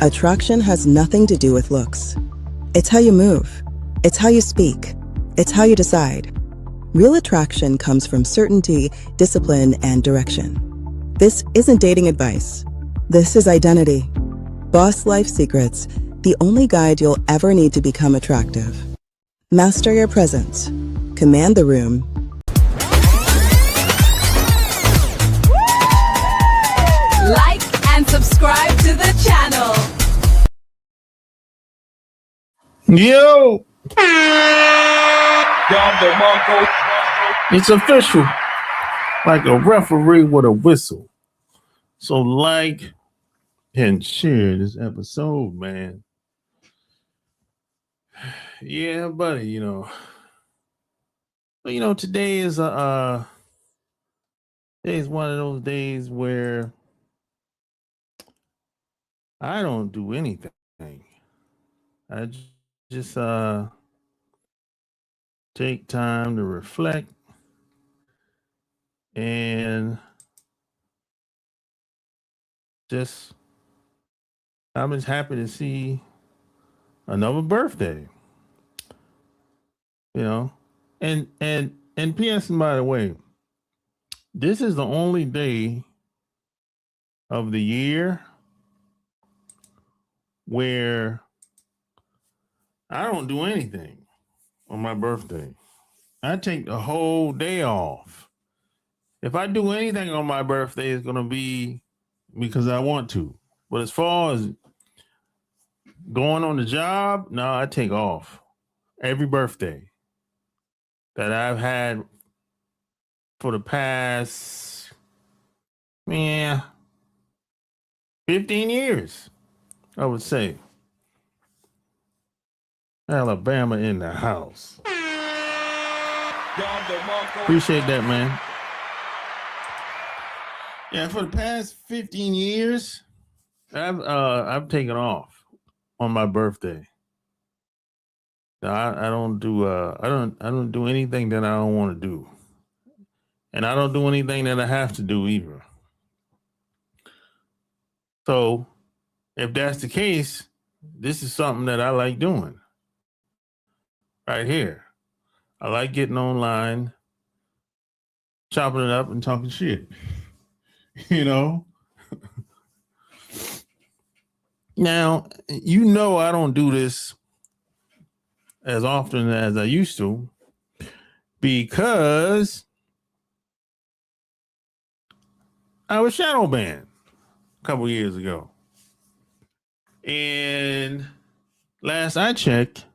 Attraction has nothing to do with looks. It's how you move. It's how you speak. It's how you decide. Real attraction comes from certainty, discipline, and direction. This isn't dating advice. This is identity. Boss Life Secrets, the only guide you'll ever need to become attractive. Master your presence. Command the room. Like and subscribe to the channel. Yo! It's official. Like a referee with a whistle. So like and share this episode, man. Yeah, buddy, today is today's one of those days where I don't do anything. I just take time to reflect and I'm just happy to see another birthday. And PS, by the way, this is the only day of the year where I don't do anything on my birthday. I take the whole day off. If I do anything on my birthday, it's going to be because I want to. But as far as going on the job, no, I take off every birthday that I've had for the past, 15 years, I would say. Alabama in the house. Appreciate that, man. Yeah, for the past 15 years, I've taken off on my birthday. I don't do I don't do anything that I don't want to do. And I don't do anything that I have to do either. So if that's the case, this is something that I like doing. Right here. I like getting online, chopping it up and talking shit. Now, I don't do this as often as I used to because I was shadow banned a couple years ago. And last I checked,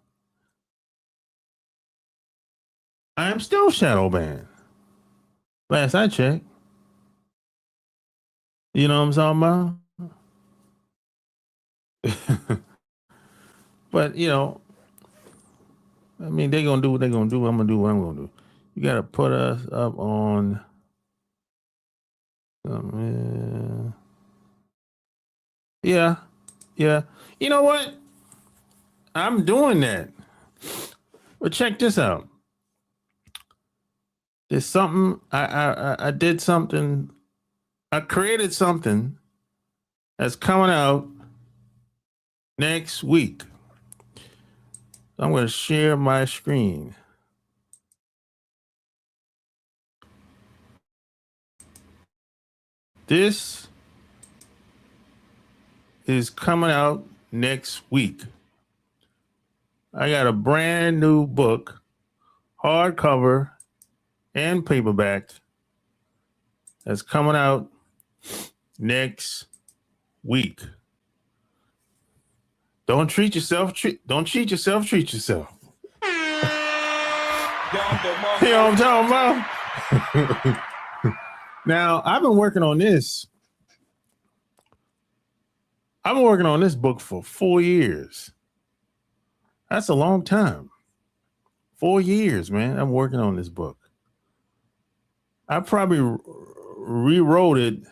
I am still shadow banned. Last I checked. You know what I'm talking about? But, they're going to do what they're going to do. I'm going to do what I'm going to do. You got to put us up on... Yeah. You know what? I'm doing that. But check this out. There's something I did something. I created something that's coming out next week. I'm going to share my screen. This is coming out next week. I got a brand new book, hardcover and paperback, that's coming out next week. Don't treat yourself. Don't cheat yourself. Treat yourself. You know what I'm talking about? Now, I've been working on this. I've been working on this book for 4 years. That's a long time. 4 years, man. I'm working on this book. I probably rewrote it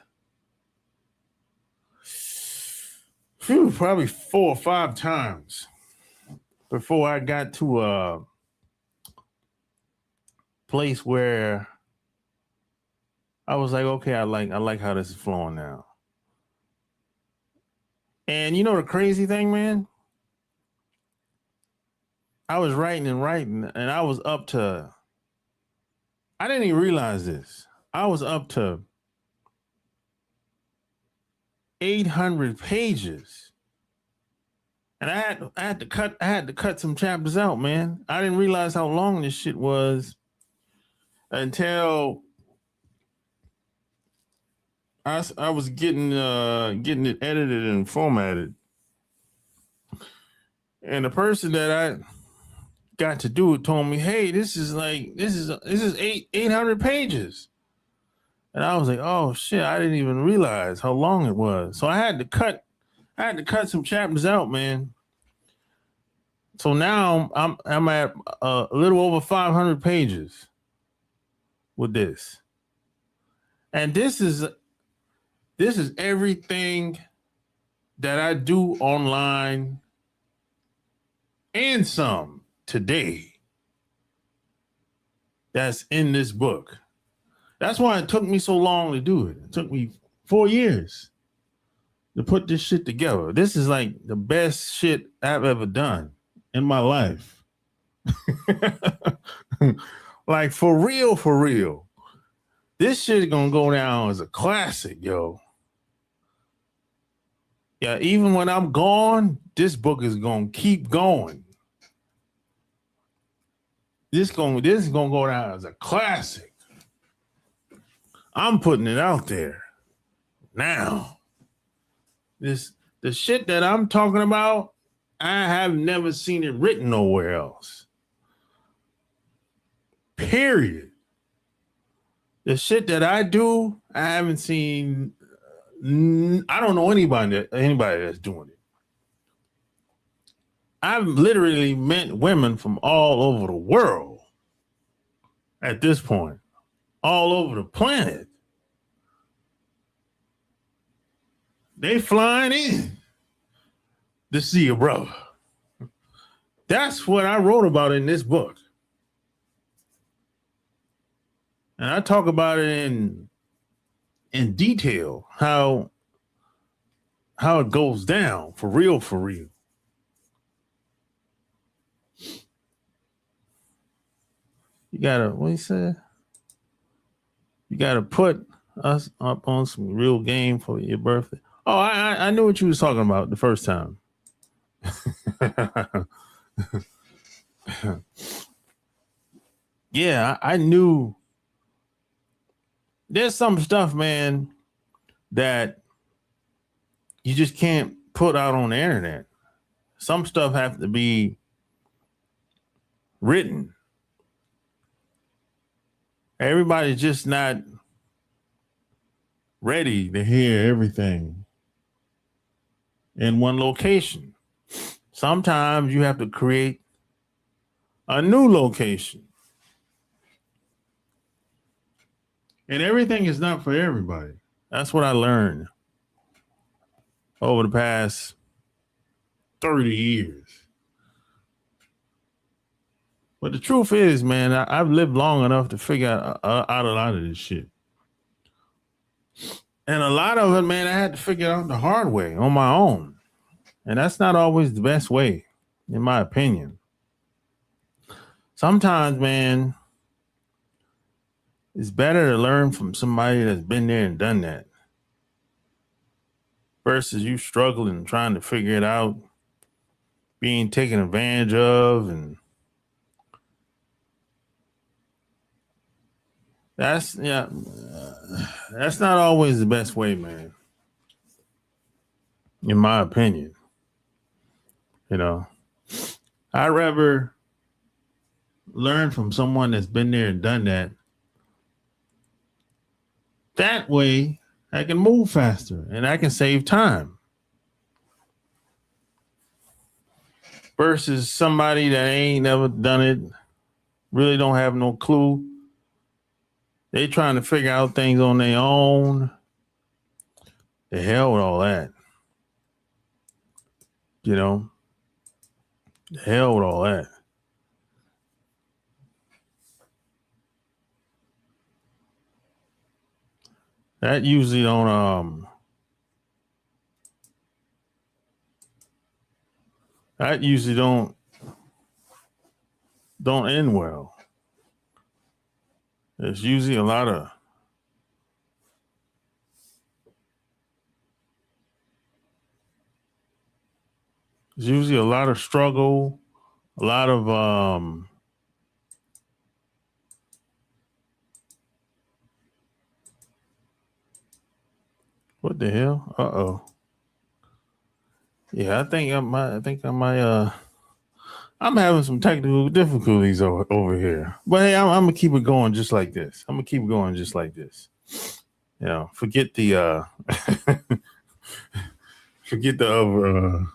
probably 4 or 5 times before I got to a place where I was like, okay, I like how this is flowing now. And you know the crazy thing, man? I was writing, and I was up to, I didn't even realize this. I was up to 800 pages. And I had to cut some chapters out, man. I didn't realize how long this shit was until I was getting it edited and formatted. And the person that I got to do it told me, "Hey, this is 800 pages." And I was like, "Oh shit, I didn't even realize how long it was." So I had to cut some chapters out, man. So now I'm at a little over 500 pages with this. And this is everything that I do online and some today that's in this book. That's why it took me so long to do it. It took me 4 years to put this shit together. This is like the best shit I've ever done in my life. Like for real. This shit is gonna go down as a classic, yo. Yeah, even when I'm gone, this book is gonna keep going. This is gonna go down as a classic. I'm putting it out there now. The shit that I'm talking about, I have never seen it written nowhere else. Period. The shit that I do, I haven't seen. I don't know anybody that's doing it. I've literally met women from all over the world at this point, all over the planet. They flying in to see a brother. That's what I wrote about in this book. And I talk about it in detail, how it goes down for real. You gotta, what he said? You gotta put us up on some real game for your birthday. Oh, I knew what you was talking about the first time. Yeah, I knew. There's some stuff, man, that you just can't put out on the internet. Some stuff have to be written. Everybody's just not ready to hear everything in one location. Sometimes you have to create a new location. And everything is not for everybody. That's what I learned over the past 30 years. But the truth is, man, I've lived long enough to figure out a lot of this shit. And a lot of it, man, I had to figure out the hard way on my own. And that's not always the best way, in my opinion. Sometimes, man, it's better to learn from somebody that's been there and done that versus you struggling and trying to figure it out, being taken advantage of, and that's not always the best way, man. In my opinion, you know, I'd rather learn from someone that's been there and done that. That way, I can move faster and I can save time. Versus somebody that ain't never done it, really don't have no clue. They trying to figure out things on their own. The hell with all that. You know? The hell with all that. That usually don't That usually don't end well. There's usually a lot of struggle, a lot of what the hell? Uh-oh. Yeah, I think I'm having some technical difficulties over here. But hey, I'm gonna keep it going just like this. You know, forget the forget the other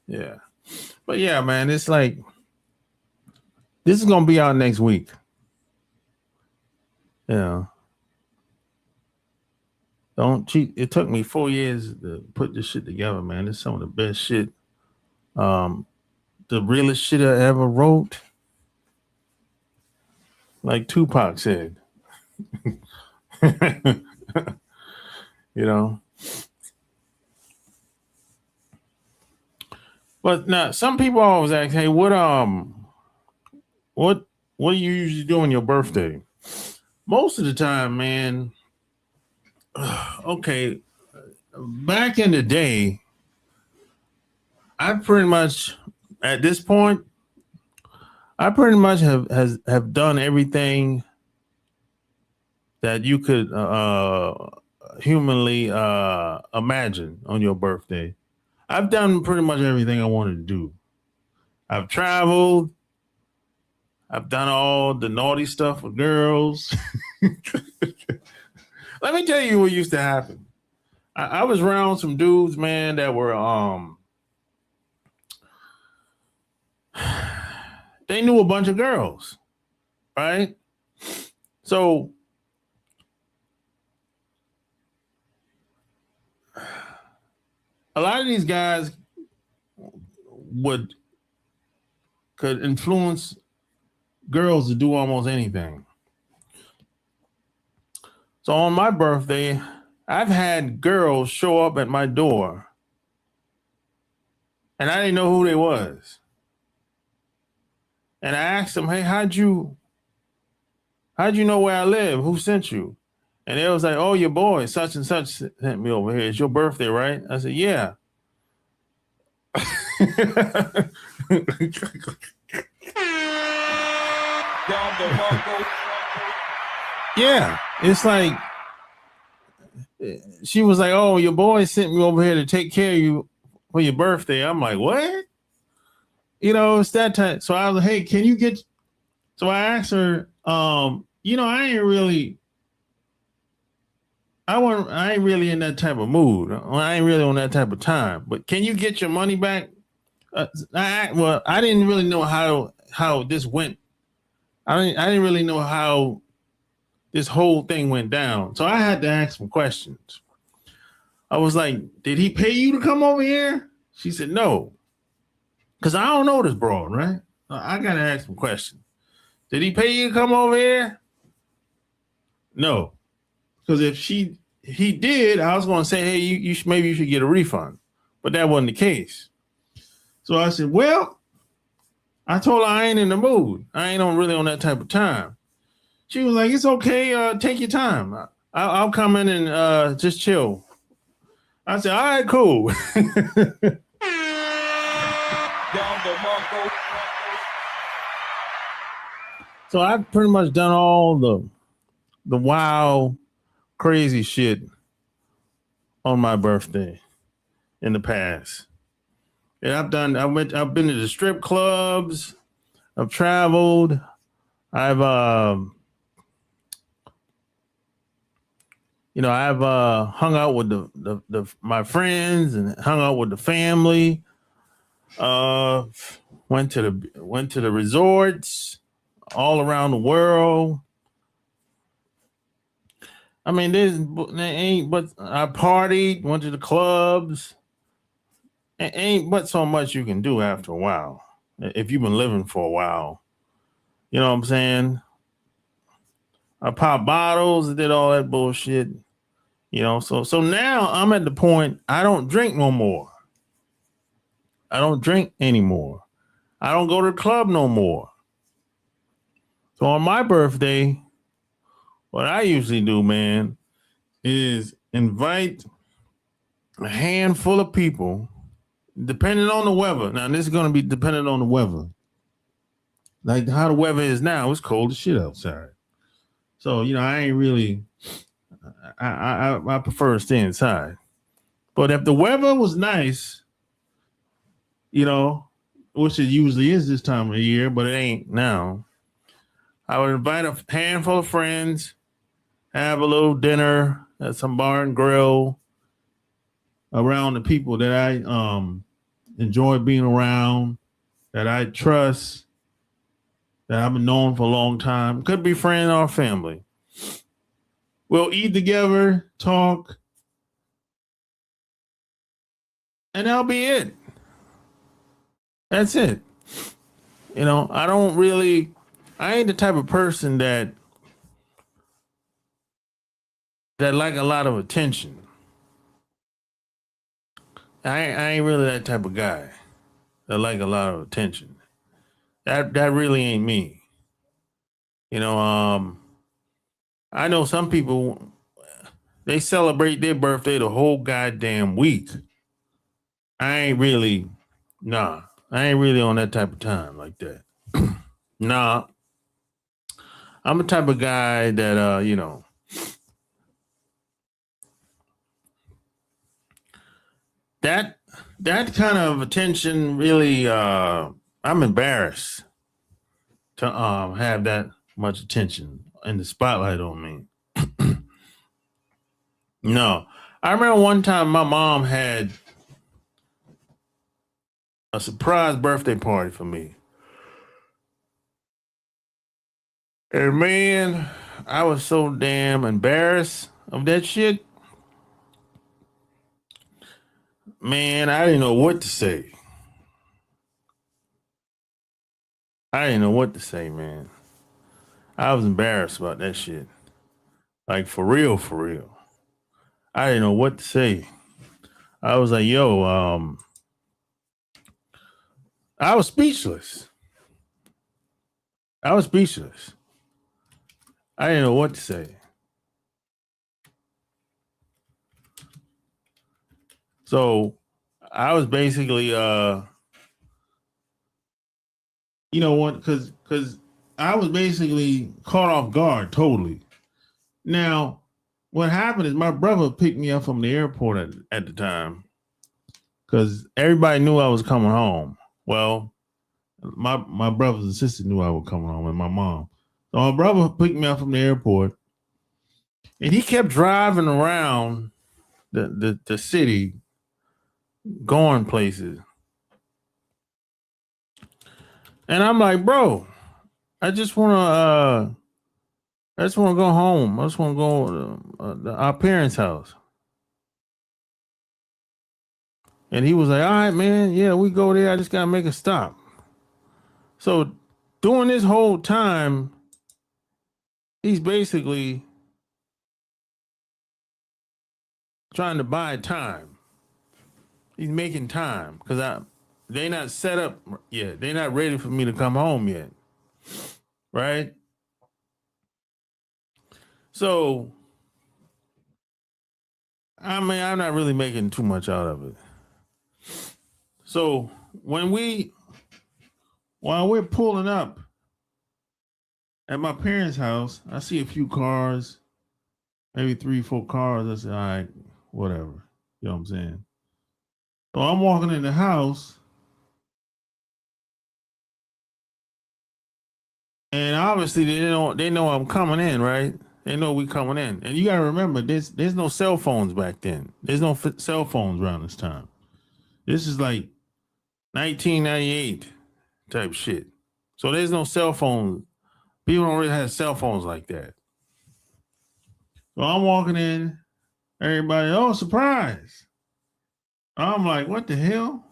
yeah. But yeah, man, it's like this is gonna be out next week. Yeah. Don't cheat. It took me 4 years to put this shit together, man. It's some of the best shit. The realest shit I ever wrote. Like Tupac said. You know. But now some people always ask, hey, what do you usually do on your birthday? Most of the time, man. Okay, back in the day, I pretty much at this point, I pretty much have done everything that you could humanly imagine on your birthday. I've done pretty much everything I wanted to do. I've traveled. I've done all the naughty stuff with girls. Let me tell you what used to happen. I was around some dudes, man, that were they knew a bunch of girls, right? So a lot of these guys could influence girls to do almost anything. So on my birthday, I've had girls show up at my door and I didn't know who they was. And I asked them, hey, how'd you know where I live? Who sent you? And they was like, oh, your boy, such and such sent me over here. It's your birthday, right? I said, yeah. Yeah, it's like she was like, oh, your boy sent me over here to take care of you for your birthday. I'm like, what? You know, it's that time. So I was like, hey, can you get? So I asked her, you know, I ain't really in that type of mood. I ain't really on that type of time. But can you get your money back? I didn't really know how this went. I didn't really know how this whole thing went down. So I had to ask some questions. I was like, did he pay you to come over here? She said, no. Because I don't know this broad, right? I got to ask some questions. Did he pay you to come over here? No. Because if he did, I was going to say, hey, maybe you should get a refund. But that wasn't the case. So I said, well, I told her I ain't in the mood. I ain't really on that type of time. She was like, it's okay. Take your time. I'll come in and just chill. I said, all right, cool. So I've pretty much done all the wild, crazy shit on my birthday in the past. And I've been to the strip clubs. I've traveled. I've hung out with my friends and hung out with the family. Went to the resorts all around the world. I mean, there ain't but I partied, went to the clubs. It ain't but so much you can do after a while if you've been living for a while. You know what I'm saying? I popped bottles and did all that bullshit. You know, so now I'm at the point I don't drink no more. I don't drink anymore. I don't go to the club no more. So on my birthday, what I usually do, man, is invite a handful of people, depending on the weather. Now, this is going to be dependent on the weather. Like how the weather is now, it's cold as shit outside. So, I ain't really, I prefer to stay inside. But if the weather was nice, which it usually is this time of the year, but it ain't now, I would invite a handful of friends, have a little dinner at some bar and grill around the people that I enjoy being around, that I trust, that I've been known for a long time. Could be friend or family. We'll eat together, talk, and that'll be it. That's it. I ain't the type of person that like a lot of attention. I ain't really that type of guy that like a lot of attention. That really ain't me. I know some people, they celebrate their birthday the whole goddamn week. I ain't really on that type of time like that. Nah. I'm the type of guy that, that kind of attention really, I'm embarrassed to have that much attention in the spotlight on me. No. I remember one time my mom had a surprise birthday party for me. And man, I was so damn embarrassed of that shit. Man, I didn't know what to say. Man. I was embarrassed about that shit. Like, for real, for real. I didn't know what to say. I was like, yo, I was speechless. I didn't know what to say. So I was basically, because I was basically caught off guard totally. Now, what happened is my brother picked me up from the airport at the time because everybody knew I was coming home. Well, my brothers and sisters knew I was coming home, and my mom. So my brother picked me up from the airport, and he kept driving around the city, going places. And I'm like, bro, I just want to go home. I just want to go to our parents' house. And he was like, all right, man. Yeah, we go there. I just got to make a stop. So during this whole time, he's basically trying to buy time. He's making time because they not set up yet. They're not ready for me to come home yet. Right? So, I mean, I'm not really making too much out of it. So while we're pulling up at my parents' house, I see a few cars, maybe 3-4 cars. I said, all right, whatever. You know what I'm saying? So I'm walking in the house, and obviously they know I'm coming in, right? They know we coming in. And you got to remember, there's no cell phones back then. There's no cell phones around this time. This is like 1998 type shit. So there's no cell phones. People don't really have cell phones like that. So I'm walking in, everybody, oh, surprise. I'm like, what the hell?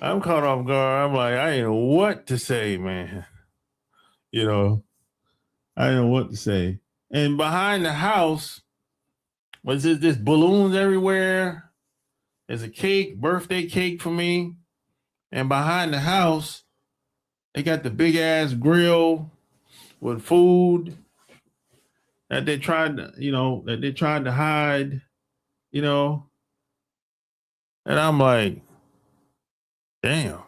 I'm caught off guard. I'm like, I didn't know what to say, man. I didn't know what to say. And behind the house was this balloons everywhere. There's a cake, birthday cake for me. And behind the house, they got the big ass grill with food that they tried to hide, you know. And I'm like, damn.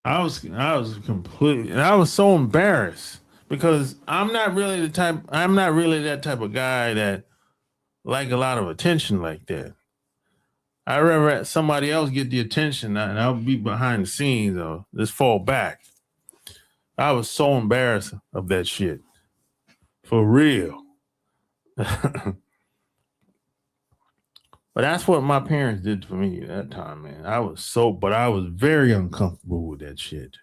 I was completely, and I was so embarrassed because I'm not really that type of guy that like a lot of attention like that. I'd rather somebody else get the attention and I'll be behind the scenes or just fall back. I was so embarrassed of that shit. For real. But that's what my parents did for me at that time, man. I was very uncomfortable with that shit.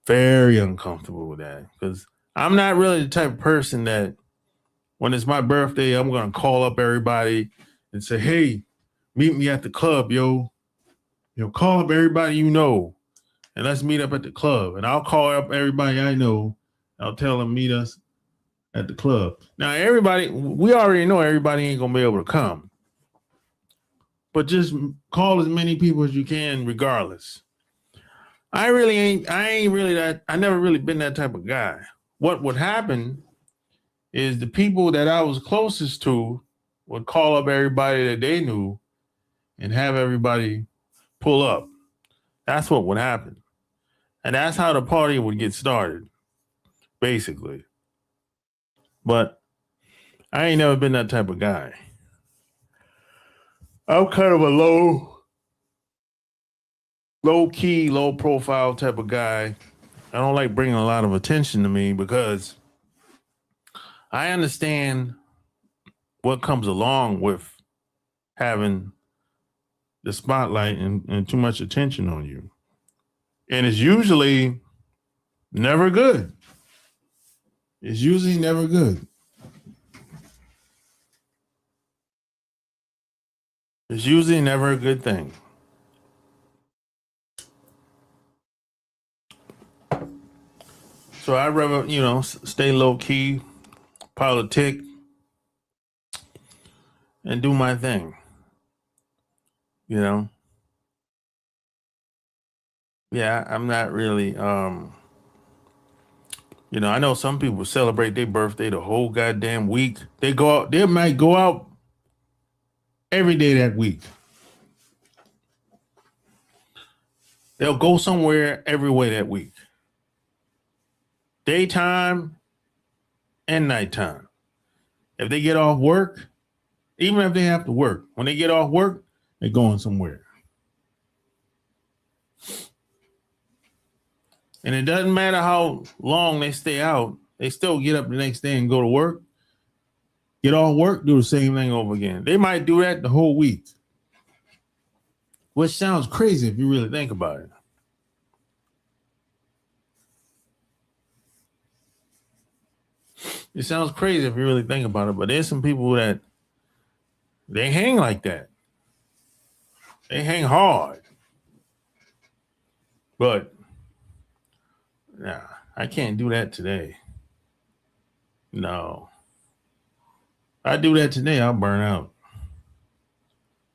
Very uncomfortable with that. Because I'm not really the type of person that when it's my birthday, I'm going to call up everybody and say, hey, meet me at the club, yo. Call up everybody you know and let's meet up at the club. And I'll call up everybody I know. I'll tell them meet us at the club. Now, we already know everybody ain't going to be able to come. But just call as many people as you can regardless. I never really been that type of guy. What would happen is the people that I was closest to would call up everybody that they knew and have everybody pull up. That's what would happen. And that's how the party would get started, basically. But I ain't never been that type of guy. I'm kind of a low key, low profile type of guy. I don't like bringing a lot of attention to me because I understand what comes along with having the spotlight and too much attention on you. And it's usually never good. It's usually never good. It's usually never a good thing. So I'd rather, stay low key, politic, and do my thing. Yeah, I'm not really, I know some people celebrate their birthday the whole goddamn week. They might go out every day that week. They'll go somewhere every way that week. Daytime and nighttime. If they get off work, even if they have to work, when they get off work, they're going somewhere. And it doesn't matter how long they stay out, they still get up the next day and go to work. Get off work, do the same thing over again. They might do that the whole week. Which sounds crazy if you really think about it. It sounds crazy if you really think about it, but there's some people that they hang like that. They hang hard. But nah, I can't do that today. No. I do that today, I'll burn out.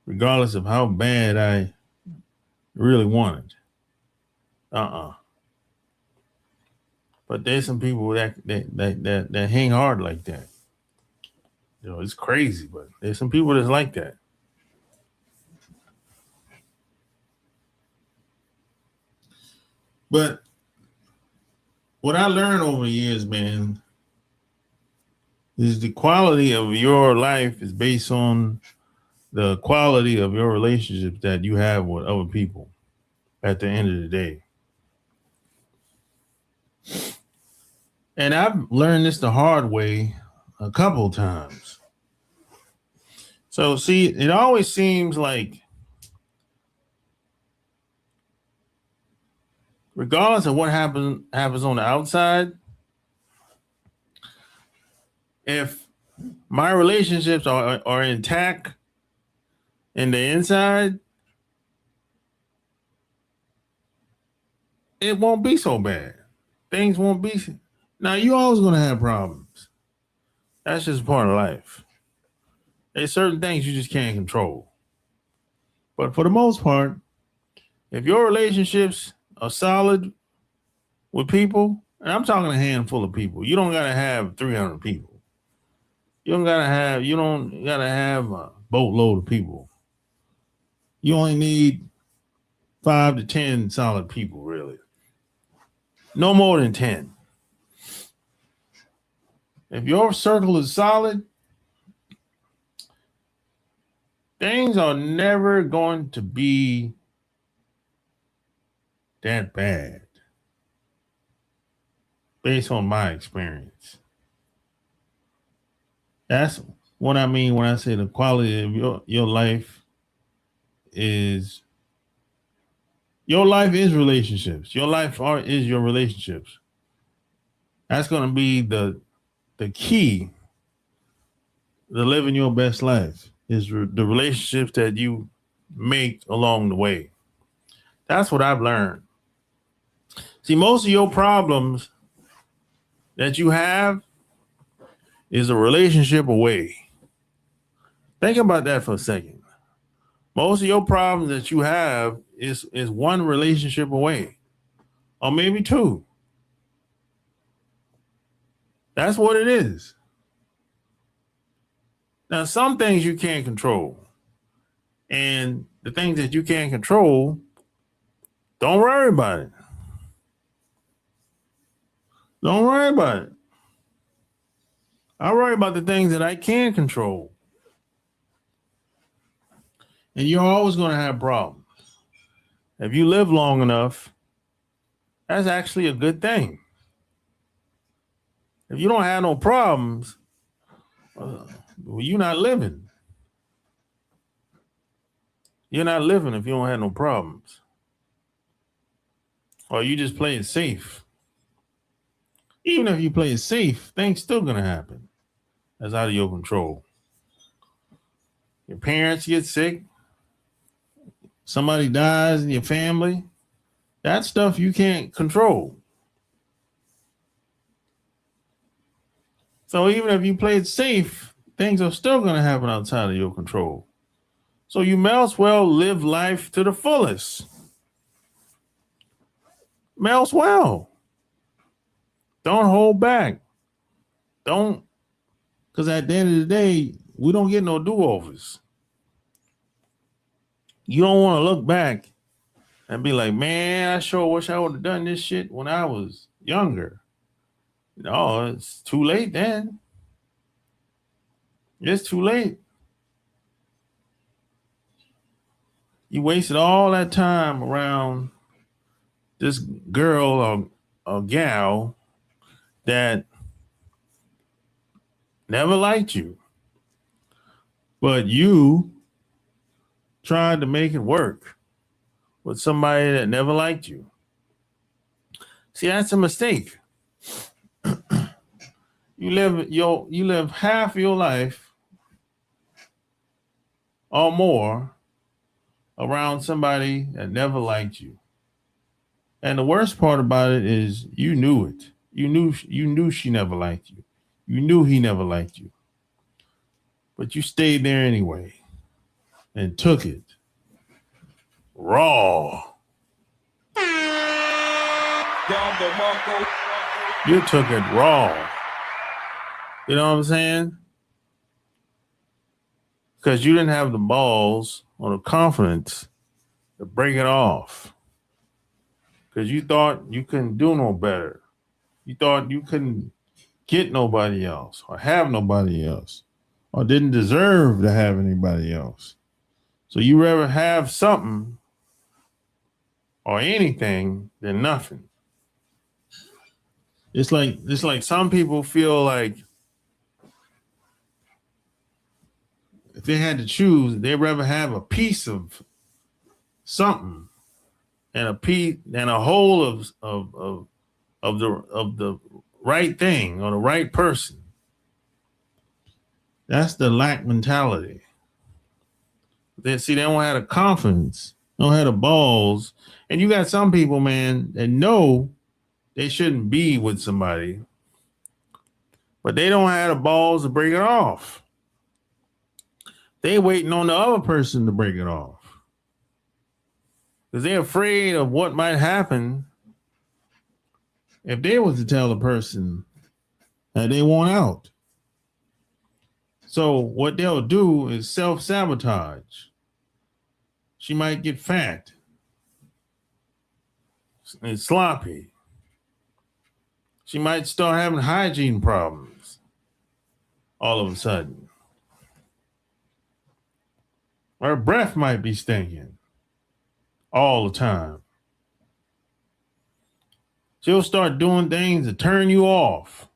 Regardless of how bad I really want it. But there's some people that hang hard like that. It's crazy, but there's some people that's like that. But what I learned over the years, man, is the quality of your life is based on the quality of your relationships that you have with other people at the end of the day. And I've learned this the hard way a couple times. So, see, it always seems like regardless of what happens on the outside, if my relationships are intact in the inside, it won't be so bad. Things won't be. Now, you're always going to have problems. That's just part of life. There's certain things you just can't control. But for the most part, if your relationships are solid with people, and I'm talking a handful of people, you don't gotta have 300 people. You don't gotta have a boatload of people. You only need 5 to 10 solid people, really. No more than 10. If your circle is solid, things are never going to be that bad, based on my experience. That's what I mean when I say the quality of your life is relationships. Your life is your relationships. That's going to be the key to living your best life is the relationships that you make along the way. That's what I've learned. See, most of your problems that you have is a relationship away. Think about that for a second. Most of your problems that you have is one relationship away, or maybe two. That's what it is. Now, some things you can't control. And the things that you can't control, don't worry about it. Don't worry about it. I worry about the things that I can control. And you're always going to have problems. If you live long enough, that's actually a good thing. If you don't have no problems, well, you're not living. You're not living if you don't have no problems. Or you just play it safe. Even if you play it safe, things still gonna happen. That's out of your control. Your parents get sick. Somebody dies in your family. That's stuff you can't control. So even if you play it safe, things are still gonna happen outside of your control. So you may as well live life to the fullest. May as well. Don't hold back. Don't, because at the end of the day, we don't get no do-overs. You don't want to look back and be like, man, I sure wish I would have done this shit when I was younger. No, it's too late then. It's too late. You wasted all that time around this girl or gal that never liked you, but you tried to make it work with somebody that never liked you. See, that's a mistake. You live half of your life or more around somebody that never liked you. And the worst part about it is you knew it. You knew she never liked you. You knew he never liked you. But you stayed there anyway and took it raw. You took it raw. You know what I'm saying? Because you didn't have the balls or the confidence to break it off. Because you thought you couldn't do no better. You thought you couldn't get nobody else or have nobody else or didn't deserve to have anybody else. So you rather have something or anything than nothing. It's like some people feel like if they had to choose, they'd rather have a piece of something and a whole of the right thing or the right person. That's the lack mentality. They don't have the confidence, don't have the balls. And you got some people, man, that know they shouldn't be with somebody, but they don't have the balls to break it off. They waiting on the other person to break it off. Because they're afraid of what might happen if they was to tell the person that they want out. So what they'll do is self-sabotage. She might get fat and sloppy. She might start having hygiene problems all of a sudden. Her breath might be stinking all the time. She'll start doing things to turn you off.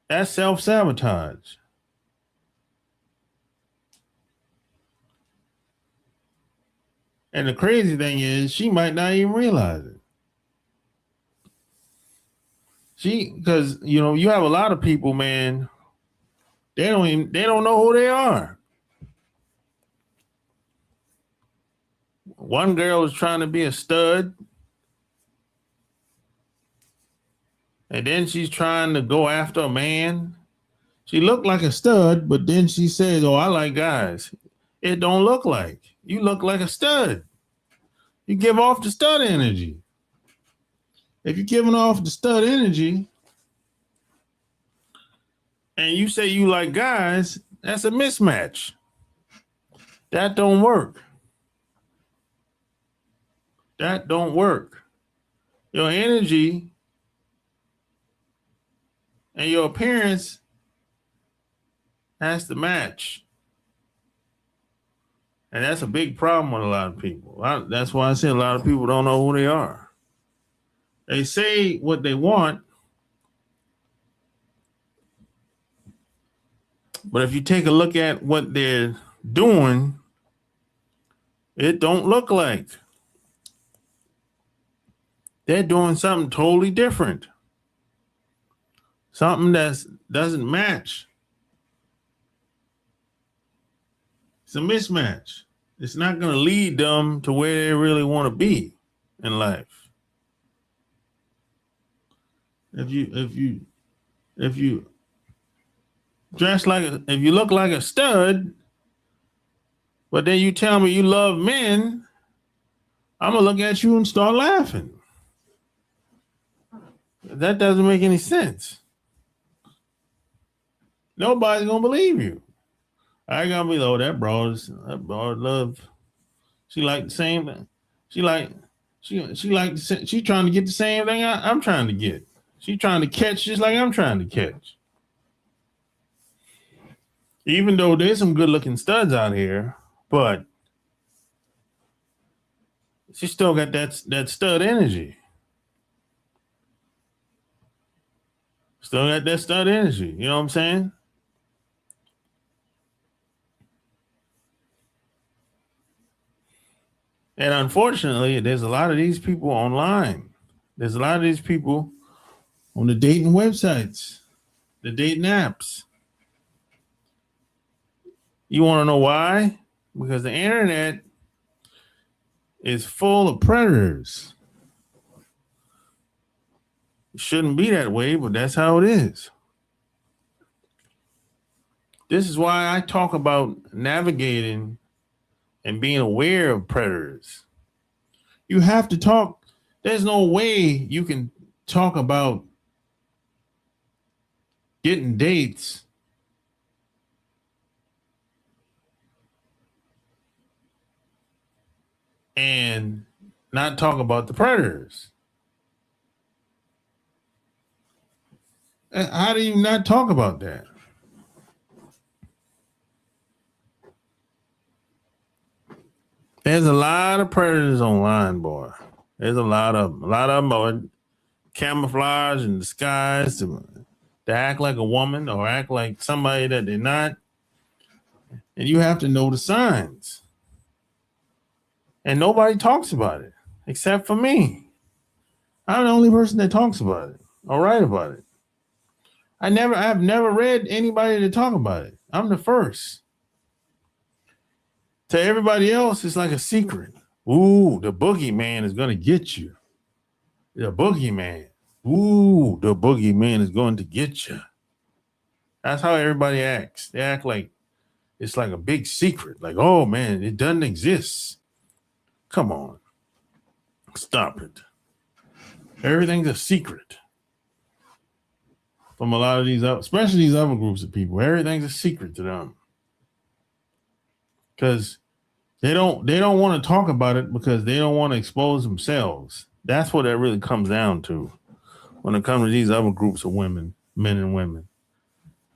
That's self-sabotage. And the crazy thing is, she might not even realize it. Because you have a lot of people, man, they don't know who they are. One girl was trying to be a stud, and then she's trying to go after a man. She looked like a stud, but then she says, "Oh, I like guys." It don't look like. You look like a stud. You give off the stud energy. If you're giving off the stud energy and you say you like guys, that's a mismatch. That don't work. That don't work. Your energy and your appearance has to match. And that's a big problem with a lot of people. That's why I say a lot of people don't know who they are. They say what they want, but if you take a look at what they're doing, it don't look like. They're doing something totally different. Something that doesn't match. It's a mismatch. It's not going to lead them to where they really want to be in life. If you dress if you look like a stud, but then you tell me you love men, I'm gonna look at you and start laughing. That doesn't make any sense. Nobody's gonna believe you. I ain't gonna be like, that broad love. She like the same. She trying to get the same thing I'm trying to get. She trying to catch just like I'm trying to catch. Even though there's some good looking studs out here, but she still got that stud energy. Still got that stud energy. You know what I'm saying? And unfortunately, there's a lot of these people online. There's a lot of these people on the dating websites, the dating apps. You want to know why? Because the internet is full of predators. It shouldn't be that way, but that's how it is. This is why I talk about navigating and being aware of predators. You have to talk. There's no way you can talk about getting dates and not talk about the predators. How do you not talk about that? There's a lot of predators online, boy. There's a lot of them. A lot of them are camouflage and disguise to act like a woman or act like somebody that they're not. And you have to know the signs. And nobody talks about it except for me. I'm the only person that talks about it or write about it. I've never read anybody to talk about it. I'm the first. To everybody else, it's like a secret. Ooh, the boogeyman is going to get you. The boogeyman. Ooh, the boogeyman is going to get you. That's how everybody acts. They act like it's like a big secret. Like, oh man, it doesn't exist. Come on. Stop it. Everything's a secret. From a lot of these, especially these other groups of people, everything's a secret to them. Because they don't want to talk about it because they don't want to expose themselves. That's what that really comes down to when it comes to these other groups of women, men and women.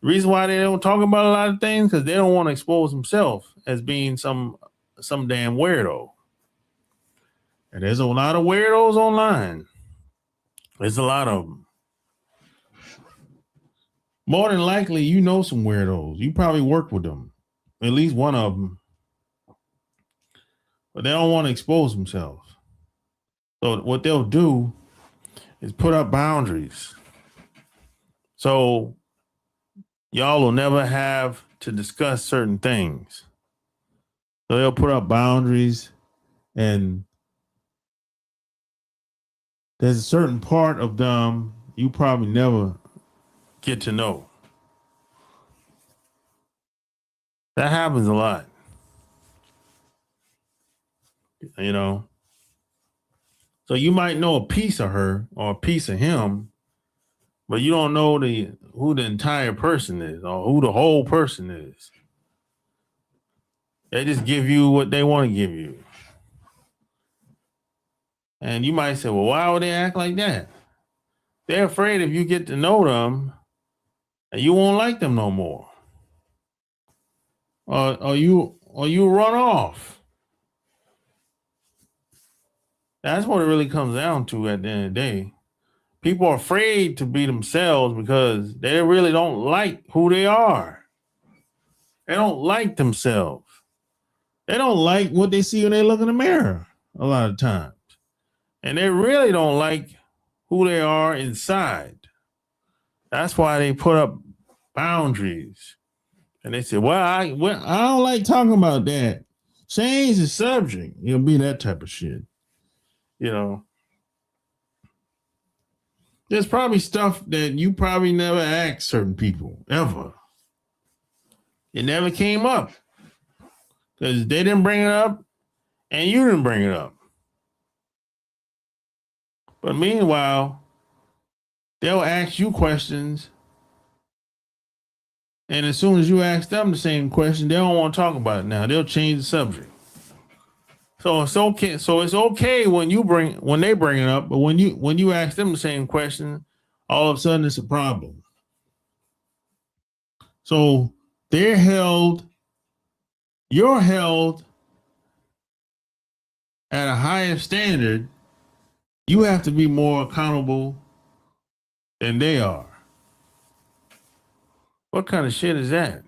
The reason why they don't talk about a lot of things because they don't want to expose themselves as being some damn weirdo. And there's a lot of weirdos online. There's a lot of them. More than likely, you know some weirdos. You probably work with them. At least one of them. But they don't want to expose themselves. So what they'll do is put up boundaries. So y'all will never have to discuss certain things. So they'll put up boundaries, and there's a certain part of them you probably never get to know. That happens a lot. You know? So you might know a piece of her or a piece of him, but you don't know who the entire person is or who the whole person is. They just give you what they want to give you. And you might say, well, why would they act like that? They're afraid if you get to know them, you won't like them no more. Or you run off. That's what it really comes down to at the end of the day. People are afraid to be themselves because they really don't like who they are. They don't like themselves. They don't like what they see when they look in the mirror a lot of times. And they really don't like who they are inside. That's why they put up boundaries. And they say, well, I don't like talking about that. Change the subject. It'll be that type of shit. You know. There's probably stuff that you probably never asked certain people, ever. It never came up. Because they didn't bring it up, and you didn't bring it up. But meanwhile, they'll ask you questions, and as soon as you ask them the same question, they don't want to talk about it now. They'll change the subject. So it's okay. So it's okay when they bring it up, but when you ask them the same question, all of a sudden it's a problem. So you're held at a higher standard. You have to be more accountable than they are. What kind of shit is that?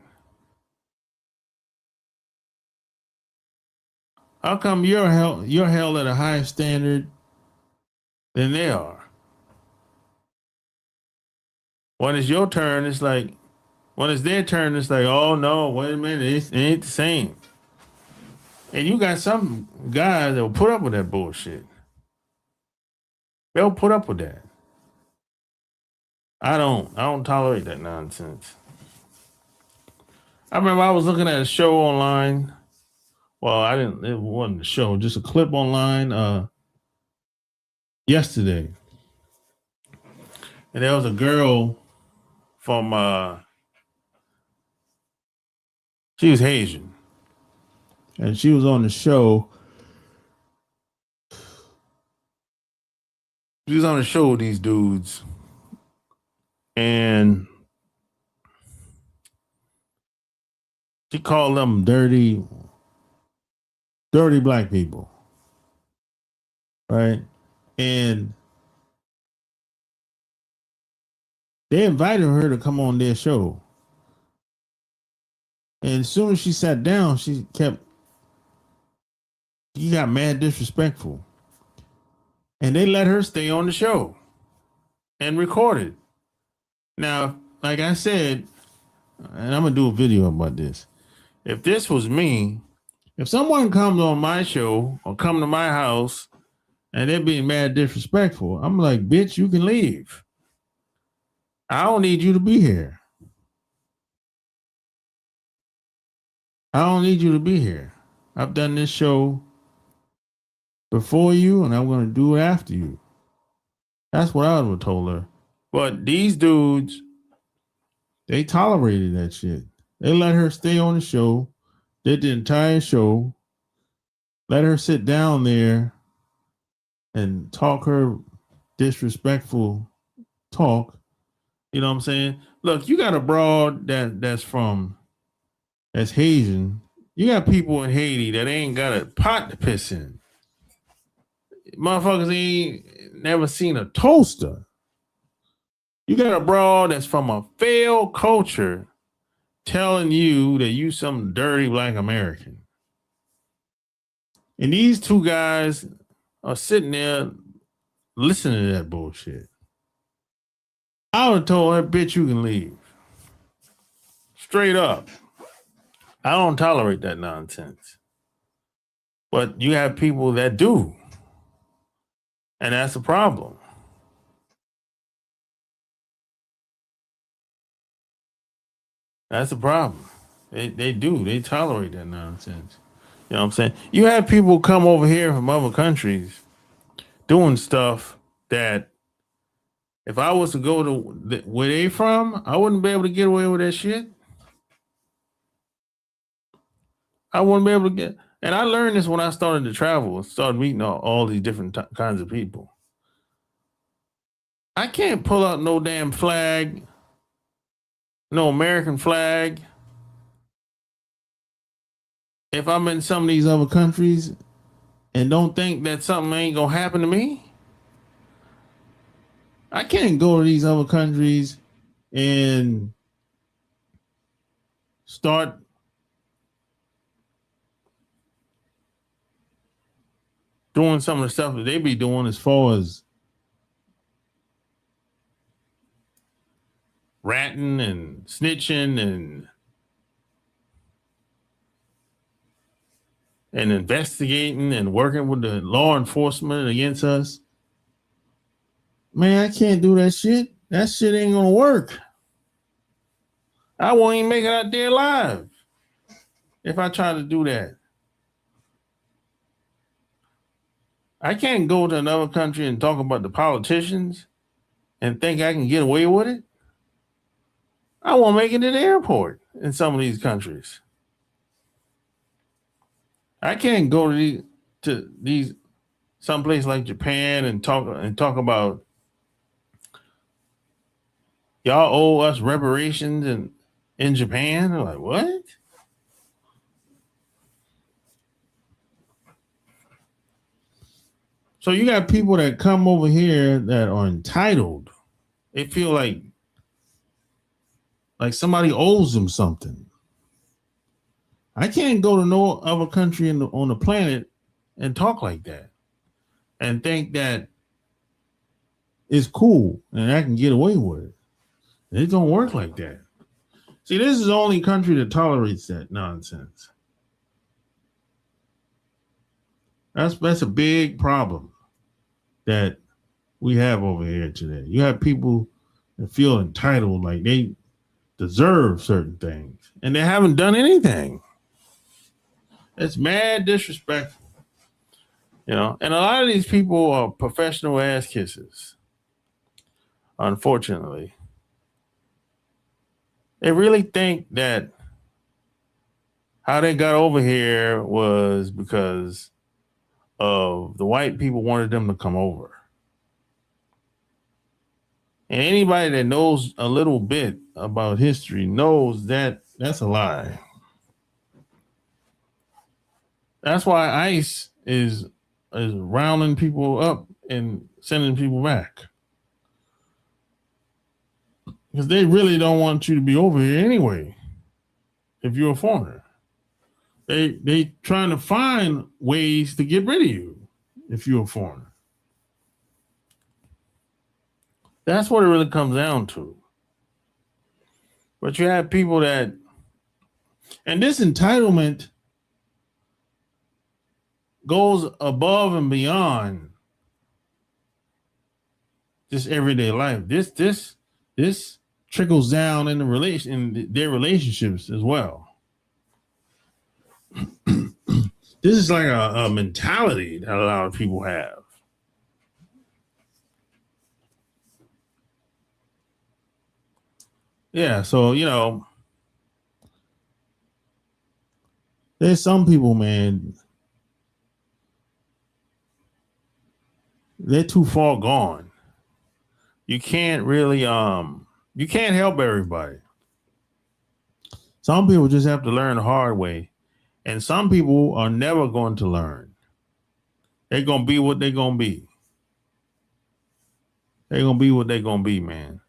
How come you're held at a higher standard than they are? When it's your turn, it's like, when it's their turn, it's like, oh no, wait a minute, it ain't the same. And you got some guys that will put up with that bullshit. They'll put up with that. I don't tolerate that nonsense. I remember I was looking at a show online. Well, it wasn't a show, just a clip online yesterday. And there was a girl from she was Haitian. And she was on the show. She was on the show with these dudes. And she called them dirty black people. Right? And they invited her to come on their show. And as soon as she sat down, she got mad disrespectful. And they let her stay on the show and record it. Now, like I said, and I'm going to do a video about this. If this was me, if someone comes on my show or come to my house and they're being mad disrespectful, I'm like, bitch, you can leave. I don't need you to be here. I don't need you to be here. I've done this show before you, and I'm going to do it after you. That's what I would have told her. But these dudes, they tolerated that shit. They let her stay on the show, did the entire show, let her sit down there and talk her disrespectful talk. You know what I'm saying? Look, you got a broad that's Haitian. You got people in Haiti that ain't got a pot to piss in. Motherfuckers ain't never seen a toaster. You got a broad that's from a failed culture telling you that you some dirty black American. And these two guys are sitting there listening to that bullshit. I would have told her, bitch, you can leave. Straight up. I don't tolerate that nonsense. But you have people that do. And that's a problem. That's a problem. They do. They tolerate that nonsense. You know what I'm saying? You have people come over here from other countries doing stuff that if I was to go to where they from, I wouldn't be able to get away with that shit. I wouldn't be able to get. And I learned this when I started to travel and started meeting all these different kinds of people. I can't pull out no damn flag, no American flag, if I'm in some of these other countries and don't think that something ain't gonna happen to me. I can't go to these other countries and start doing some of the stuff that they be doing as far as ratting and snitching and investigating and working with the law enforcement against us. Man, I can't do that shit. That shit ain't gonna work. I won't even make it out there alive if I try to do that. I can't go to another country and talk about the politicians and think I can get away with it. I won't make it to the airport in some of these countries. I can't go to these someplace like Japan and talk about y'all owe us reparations in Japan. They're like, what? So you got people that come over here that are entitled. They feel like somebody owes them something. I can't go to no other country on the planet and talk like that and think that it's cool and I can get away with it. It don't work like that. See, this is the only country that tolerates that nonsense. That's a big problem that we have over here today. You have people that feel entitled, like they deserve certain things, and they haven't done anything. It's mad disrespectful, you know. And a lot of these people are professional ass kissers. Unfortunately, they really think that how they got over here was because of the white people wanted them to come over. And anybody that knows a little bit about history knows that that's a lie. That's why ICE is rounding people up and sending people back. Because they really don't want you to be over here anyway, if you're a foreigner. They trying to find ways to get rid of you if you're a foreigner. That's what it really comes down to. But you have people that, and this entitlement goes above and beyond just everyday life. This trickles down in their relationships as well. This is like a mentality that a lot of people have. Yeah, so there's some people, man, they're too far gone. You can't really you can't help everybody. Some people just have to learn the hard way. And some people are never going to learn. They're going to be what they're going to be. They're going to be what they're going to be, man.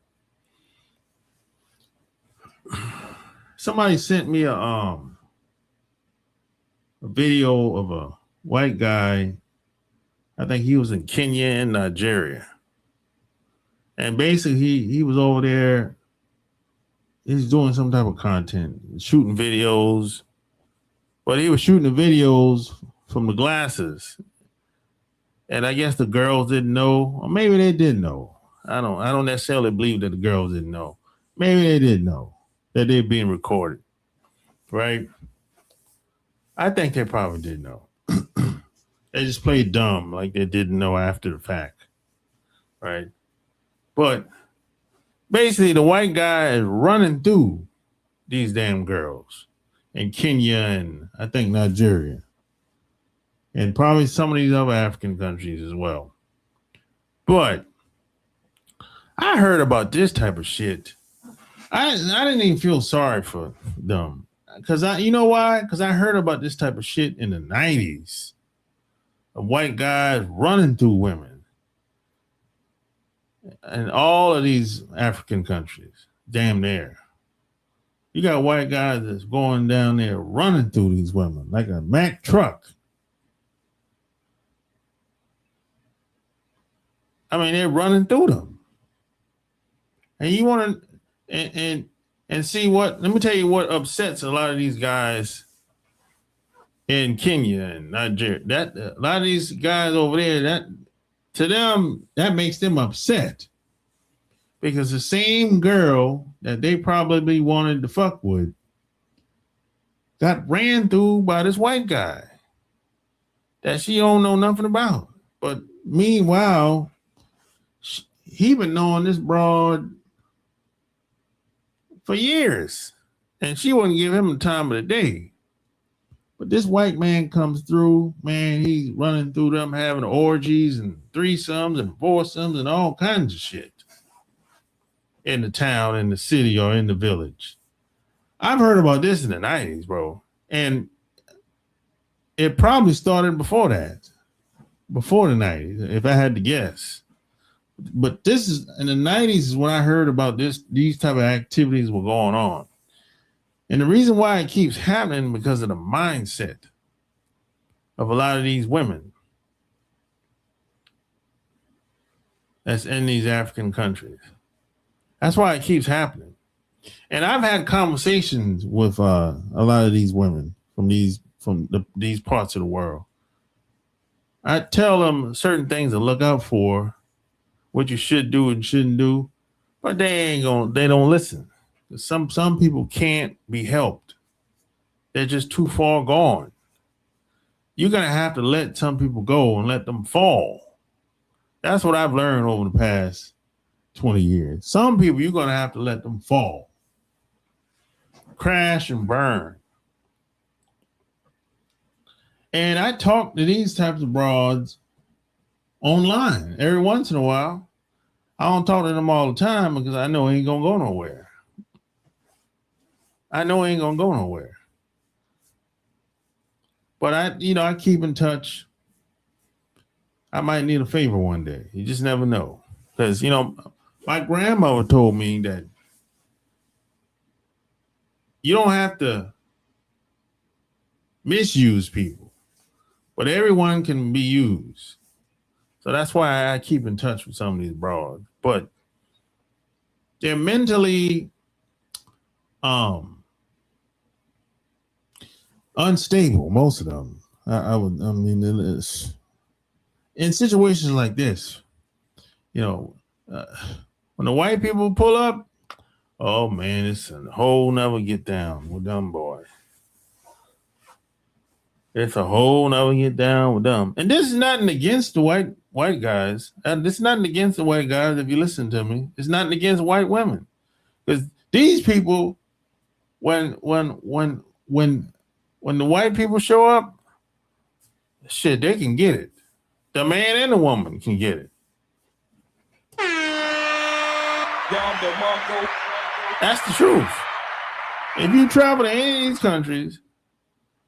Somebody sent me a video of a white guy. I think he was in Kenya and Nigeria. And basically he was over there. He's doing some type of content, shooting videos. But he was shooting the videos from the glasses. And I guess the girls didn't know, or maybe they did know. I don't necessarily believe that the girls didn't know. Maybe they did know that they're being recorded, right? I think they probably did know. They just played dumb, like they didn't know after the fact, right? But basically, the white guy is running through these damn girls in Kenya and I think Nigeria. And probably some of these other African countries as well. But I heard about this type of shit. I didn't even feel sorry for them. Because you know why? Because I heard about this type of shit in the 90s. Of white guys running through women. In all of these African countries. Damn near. You got white guys that's going down there running through these women like a Mack truck. I mean, they're running through them. And you want to and see what, let me tell you what upsets a lot of these guys in Kenya and Nigeria. That a lot of these guys over there, that to them, that makes them upset. Because the same girl that they probably wanted to fuck with got ran through by this white guy that she don't know nothing about. But meanwhile, he been knowing this broad for years, and she wouldn't give him the time of the day. But this white man comes through, man, he's running through them, having orgies and threesomes and foursomes and all kinds of shit in the town, in the city, or in the village. I've heard about this in the 90s, bro. And it probably started before that, before the 90s, if I had to guess. But this is in the 90s is when I heard about these type of activities were going on. And the reason why it keeps happening because of the mindset of a lot of these women that's in these African countries. That's why it keeps happening. And I've had conversations with a lot of these women from these parts of the world. I tell them certain things to look out for, what you should do and shouldn't do, but they don't listen. Some people can't be helped. They're just too far gone. You're gonna have to let some people go and let them fall. That's what I've learned over the past 20 years. Some people you're gonna have to let them fall. Crash and burn. And I talk to these types of broads online every once in a while. I don't talk to them all the time because I know he ain't gonna go nowhere. I know he ain't gonna go nowhere. But I keep in touch. I might need a favor one day. You just never know. Because, my grandmother told me that you don't have to misuse people, but everyone can be used. So that's why I keep in touch with some of these broads. But they're mentally unstable, most of them. In situations like this, when the white people pull up, oh man, it's a whole nother get down with them boys. It's a whole nother get down with them. And this is nothing against the white guys. This is nothing against the white guys. If you listen to me, it's nothing against white women, because these people, when the white people show up, shit, they can get it. The man and the woman can get it. That's the truth. If you travel to any of these countries,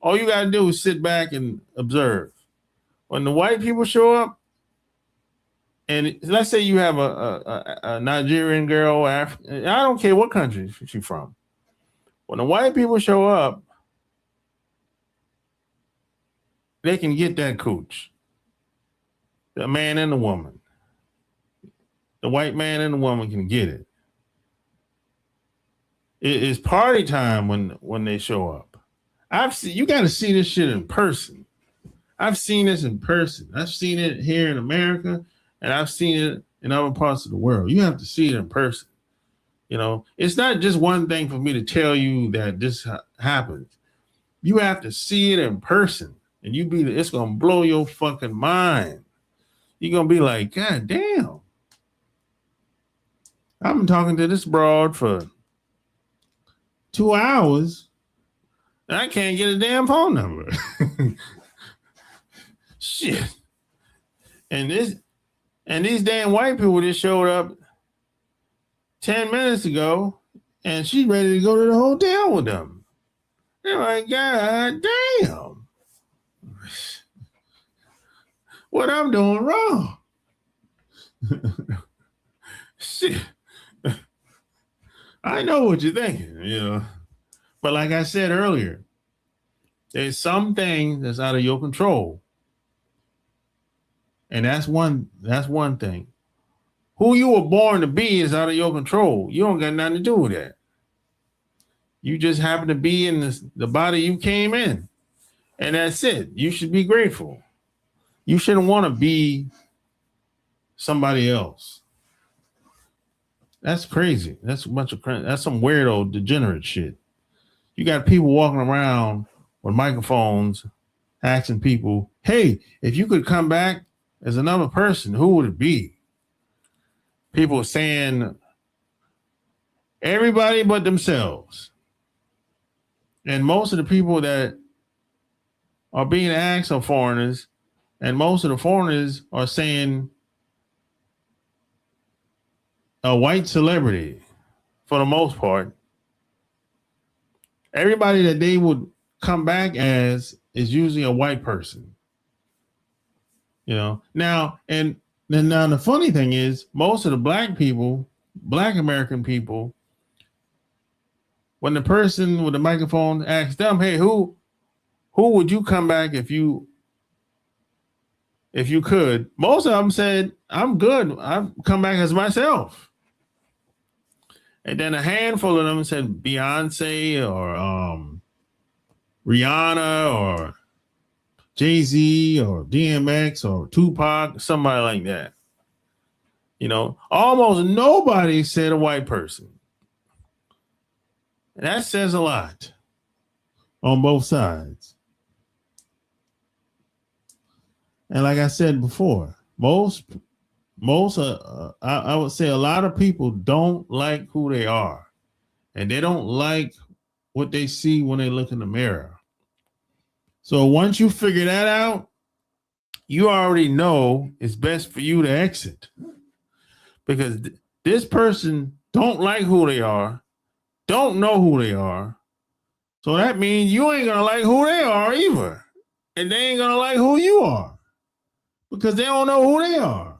all you got to do is sit back and observe. When the white people show up, and let's say you have a Nigerian girl, I don't care what country she's from. When the white people show up, they can get that cooch. The man and the woman. The white man and the woman can get it. It is party time when they show up. You got to see this shit in person. I've seen this in person. I've seen it here in America, and I've seen it in other parts of the world. You have to see it in person. You know, it's not just one thing for me to tell you that this happens. You have to see it in person, and it's gonna blow your fucking mind. You're gonna be like, God damn. I've been talking to this broad for 2 hours. I can't get a damn phone number. Shit. And these damn white people just showed up 10 minutes ago, and she's ready to go to the hotel with them. They're like, God damn. What I'm doing wrong. Shit. I know what you're thinking, you know. But like I said earlier, there's something that's out of your control. And that's one thing. Who you were born to be is out of your control. You don't got nothing to do with that. You just happen to be in the body you came in. And that's it. You should be grateful. You shouldn't want to be somebody else. That's crazy. That's a bunch of that's some weirdo degenerate shit. You got people walking around with microphones asking people, hey, if you could come back as another person, who would it be? People saying everybody but themselves. And most of the people that are being asked are foreigners, and most of the foreigners are saying a white celebrity for the most part. Everybody that they would come back as is usually a white person. You know, now the funny thing is, most of the black American people, when the person with the microphone asks them, hey, who would you come back if you could? Most of them said, I'm good. I've come back as myself. And then a handful of them said Beyonce or Rihanna or Jay-Z or DMX or Tupac, somebody like that. You know, almost nobody said a white person. And that says a lot on both sides. And like I said before, I would say a lot of people don't like who they are, and they don't like what they see when they look in the mirror. So once you figure that out, you already know it's best for you to exit, because this person don't like who they are, don't know who they are. So that means you ain't gonna like who they are either, and they ain't gonna like who you are, because they don't know who they are.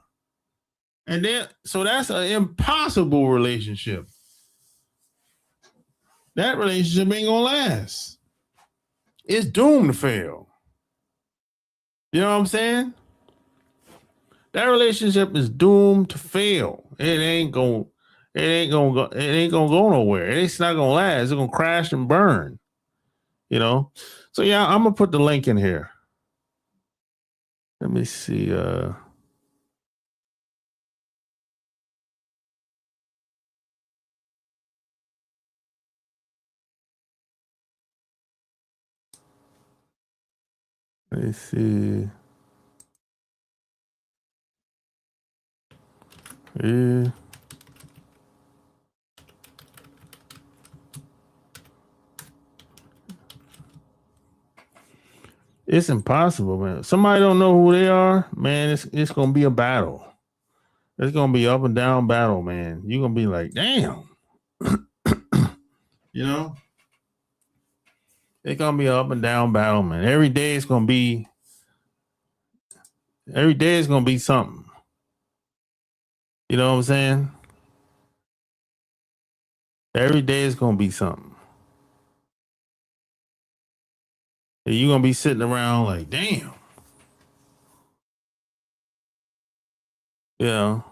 And then, so that's an impossible relationship. That relationship ain't gonna last. It's doomed to fail. You know what I'm saying? That relationship is doomed to fail. It ain't gonna go nowhere. It's not gonna last. It's gonna crash and burn. You know? So yeah, I'm gonna put the link in here. Let me see. Let's see. Yeah. It's impossible, man. Somebody don't know who they are, man. It's gonna be a battle. It's gonna be up and down battle, man. You're gonna be like, damn. You know, it's gonna be an up and down battle, man. Every day is gonna be something. You know what I'm saying? Every day is gonna be something. And you're gonna be sitting around like, damn. You know,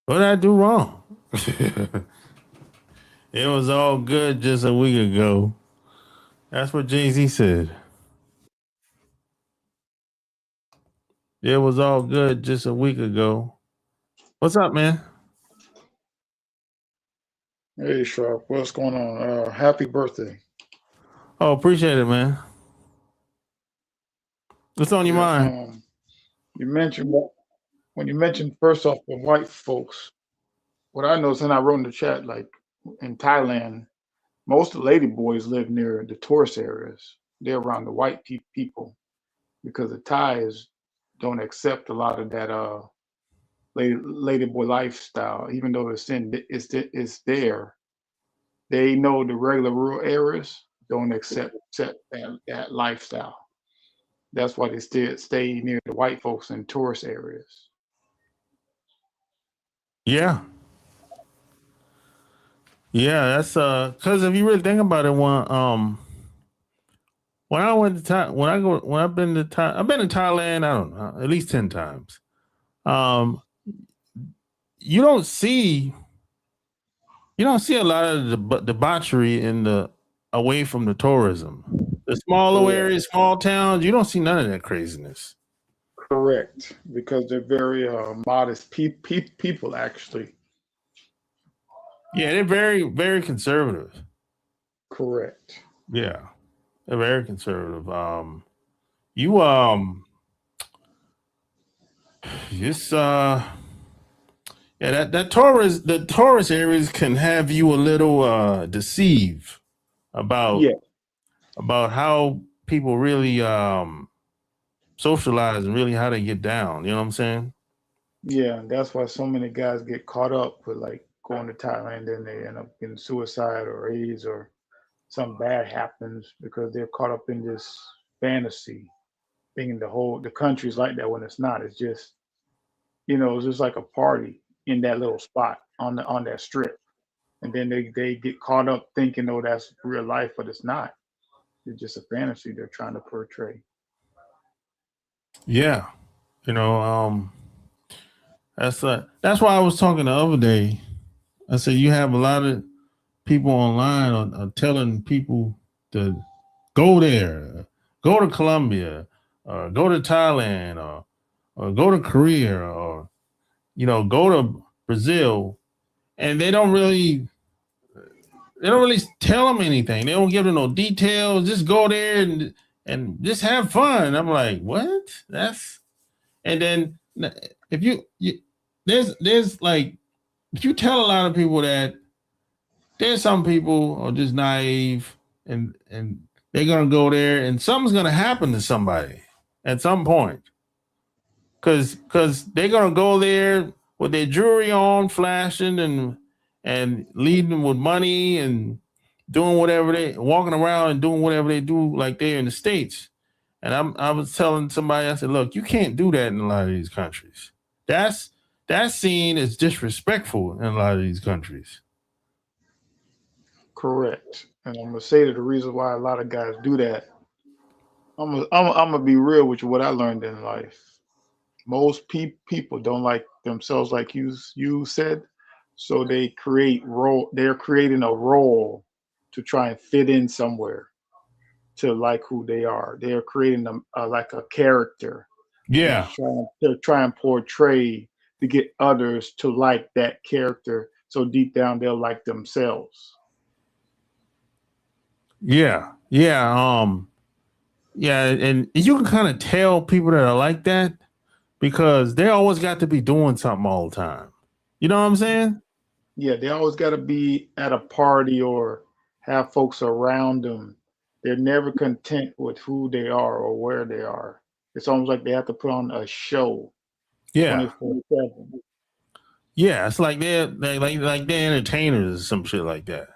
what did I do wrong? It was all good just a week ago. That's what Jay-Z said. It was all good just a week ago. What's up, man? Hey, Sharp, what's going on? Happy birthday. Oh, appreciate it, man. What's on your Yeah, mind? you mentioned when you mentioned first off the white folks, what I noticed, and I wrote in the chat, like in Thailand, most of the lady boys live near the tourist areas. They're around the white people because the Thais don't accept a lot of that lady boy lifestyle, even though it's there. They know the regular rural areas don't accept that lifestyle. That's why they still stay near the white folks in tourist areas. Yeah. Yeah, that's because if you really think about it, when I went to when I've been to I've been to Thailand, I don't know, at least 10 times. Um, you don't see a lot of the debauchery in the away from the tourism. The smaller Correct. areas, small towns, you don't see none of that craziness. Correct, because they're very modest people, actually. Yeah, they're very, very conservative. Correct. Yeah, they're very conservative. You just yeah, the tourist areas can have you a little deceived about Yeah, how people really socialize and really how they get down. You know what I'm saying? yeah. That's why so many guys get caught up with like going to Thailand and they end up getting suicide or AIDS or something bad happens because they're caught up in this fantasy, thinking the country's like that when it's not. It's just it's just like a party in that little spot on that strip. And then they get caught up thinking, oh, that's real life, but it's not. It's just a fantasy they're trying to portray. Yeah. You know, that's why I was talking the other day. I said you have a lot of people online are telling people to go there, go to Colombia, or go to Thailand, or go to Korea, or go to Brazil, and they don't really tell them anything. They don't give them no details. Just go there and just have fun. I'm like, what? And then if there's like if you tell a lot of people that, there's some people are just naive and they're gonna go there and something's gonna happen to somebody at some point. Cause they're gonna go there with their jewelry on, flashing and leading them with money and doing whatever they walking around and doing whatever they do like they're in the States. And I was telling somebody, I said, look, you can't do that in a lot of these countries. That's seen as disrespectful in a lot of these countries. Correct. And I'm gonna say that the reason why a lot of guys do that, I'm gonna be real with you. What I learned in life, most people don't like themselves, like you said, so they create role. They're creating a role to try and fit in somewhere to like who they are. They're creating like a character and Yeah. to try and portray to get others to like that character. So deep down, they'll like themselves. Yeah. Yeah. Yeah, and you can kind of tell people that are like that because they always got to be doing something all the time. You know what I'm saying? Yeah, they always got to be at a party or have folks around them. They're never content with who they are or where they are. It's almost like they have to put on a show Yeah. 24/7. Yeah, it's like they're they're entertainers or some shit like that.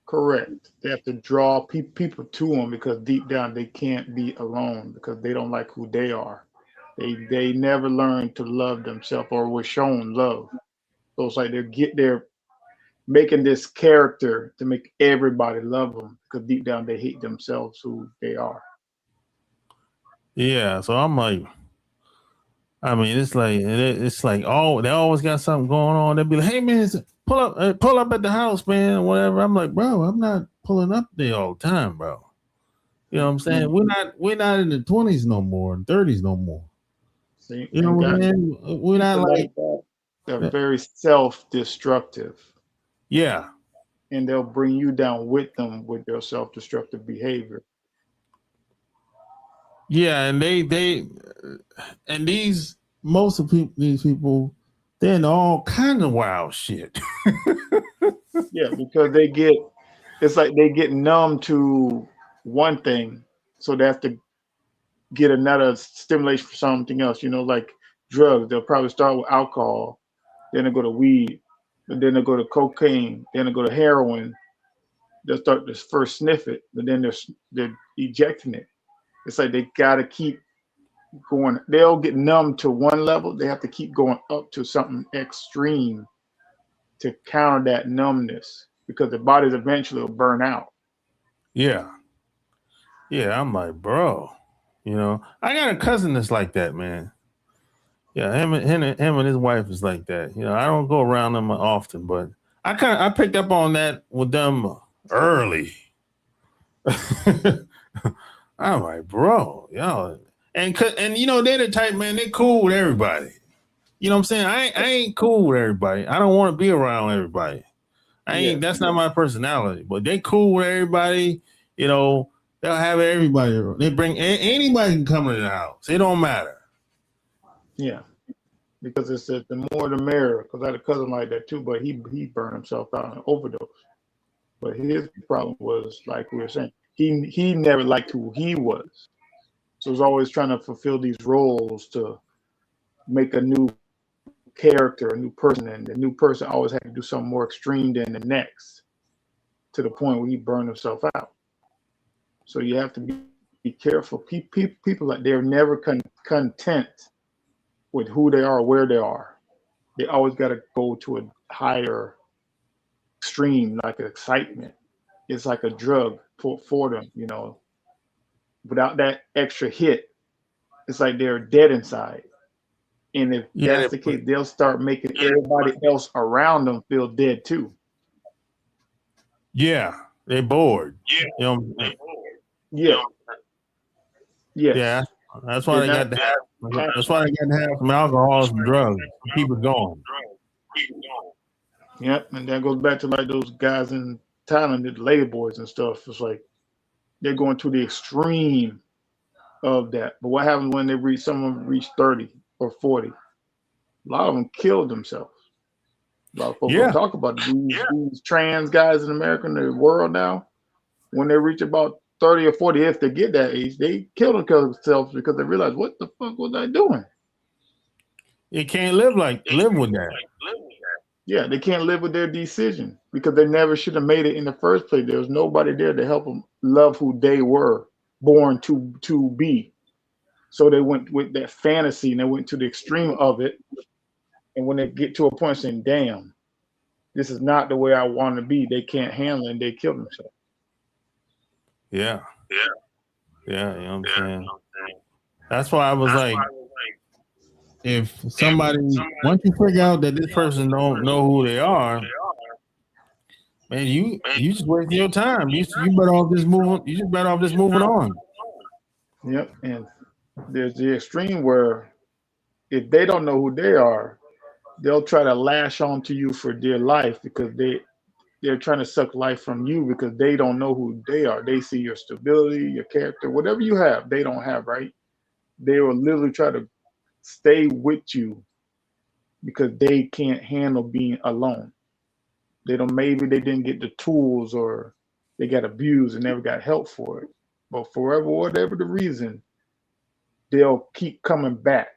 Correct. They have to draw people to them because deep down they can't be alone because they don't like who they are. They never learn to love themselves or were shown love. So it's like they're making this character to make everybody love them because deep down they hate themselves who they are. Yeah, so I'm like, I mean, it's like they always got something going on. They'll be like, "Hey man, pull up at the house, man, or whatever." I'm like, bro, I'm not pulling up there all the time, bro. You know what I'm saying? We're not in the 20s no more, 30s no more. See, You know and what I'm God, saying? We're not people like like that, they're very self-destructive, yeah, and they'll bring you down with them with their self-destructive behavior. yeah, and they and these most of these people they're in all kind of wild shit. Yeah, because it's like they get numb to one thing, so they have to get another stimulation for something else. Like drugs. They'll probably start with alcohol, then they go to weed, and then they go to cocaine, then they go to heroin. They'll start to first sniff it, but then they're ejecting it. It's like they gotta keep going. They'll get numb to one level. They have to keep going up to something extreme to counter that numbness because the bodies eventually will burn out. Yeah. Yeah, I'm like, bro, I got a cousin that's like that, man. Yeah, him and his wife is like that. I don't go around them often, but I picked up on that with them early. I'm like, bro, and they're the type, man. They cool with everybody. You know what I'm saying? I ain't cool with everybody. I don't want to be around everybody. Yeah. That's not my personality. But they cool with everybody. They'll have everybody. They bring anybody can come to the house. It don't matter. Yeah, because it's the more the merrier. Because I had a cousin like that too, but he burned himself out in overdose. But his problem was, like we were saying, he never liked who he was, so he was always trying to fulfill these roles to make a new character, a new person, and the new person always had to do something more extreme than the next, to the point where he burned himself out. So you have to be careful. People like they're never content with who they are, where they are. They always got to go to a higher extreme, like excitement. It's like a drug for them. Without that extra hit, it's like they're dead inside. And if Yeah, that's the case, they'll start making everybody else around them feel dead too. yeah, they bored. Yeah. Yeah. Yes. Yeah, that's why they got to have. That's why they got to have some alcohol, some drugs, to keep it going. Yep. And that goes back to like those guys in Thailand, the lady boys and stuff. It's like they're going to the extreme of that. But what happens when someone reach 30 or 40? A lot of them killed themselves. A lot of folks don't talk about these trans guys in America and the world now. When they reach about 30 or 40, if they get that age, they kill themselves because they realize, what the fuck was I doing? You can't live with that. Yeah, they can't live with their decision because they never should have made it in the first place. There was nobody there to help them love who they were born to be. So they went with that fantasy and they went to the extreme of it. And when they get to a point saying, damn, this is not the way I want to be, they can't handle it and they kill themselves. Yeah. You know what I'm saying? That's why I was like, if somebody, once you figure out that this person don't know who they are, man, you just wasting your time. You better off just moving. You just better off just moving on. Yep. And there's the extreme where if they don't know who they are, they'll try to lash on to you for dear life because they're trying to suck life from you because they don't know who they are. They see your stability, your character, whatever you have, they don't have, right? They will literally try to stay with you because they can't handle being alone. Maybe they didn't get the tools or they got abused and never got help for it. But forever, whatever the reason, they'll keep coming back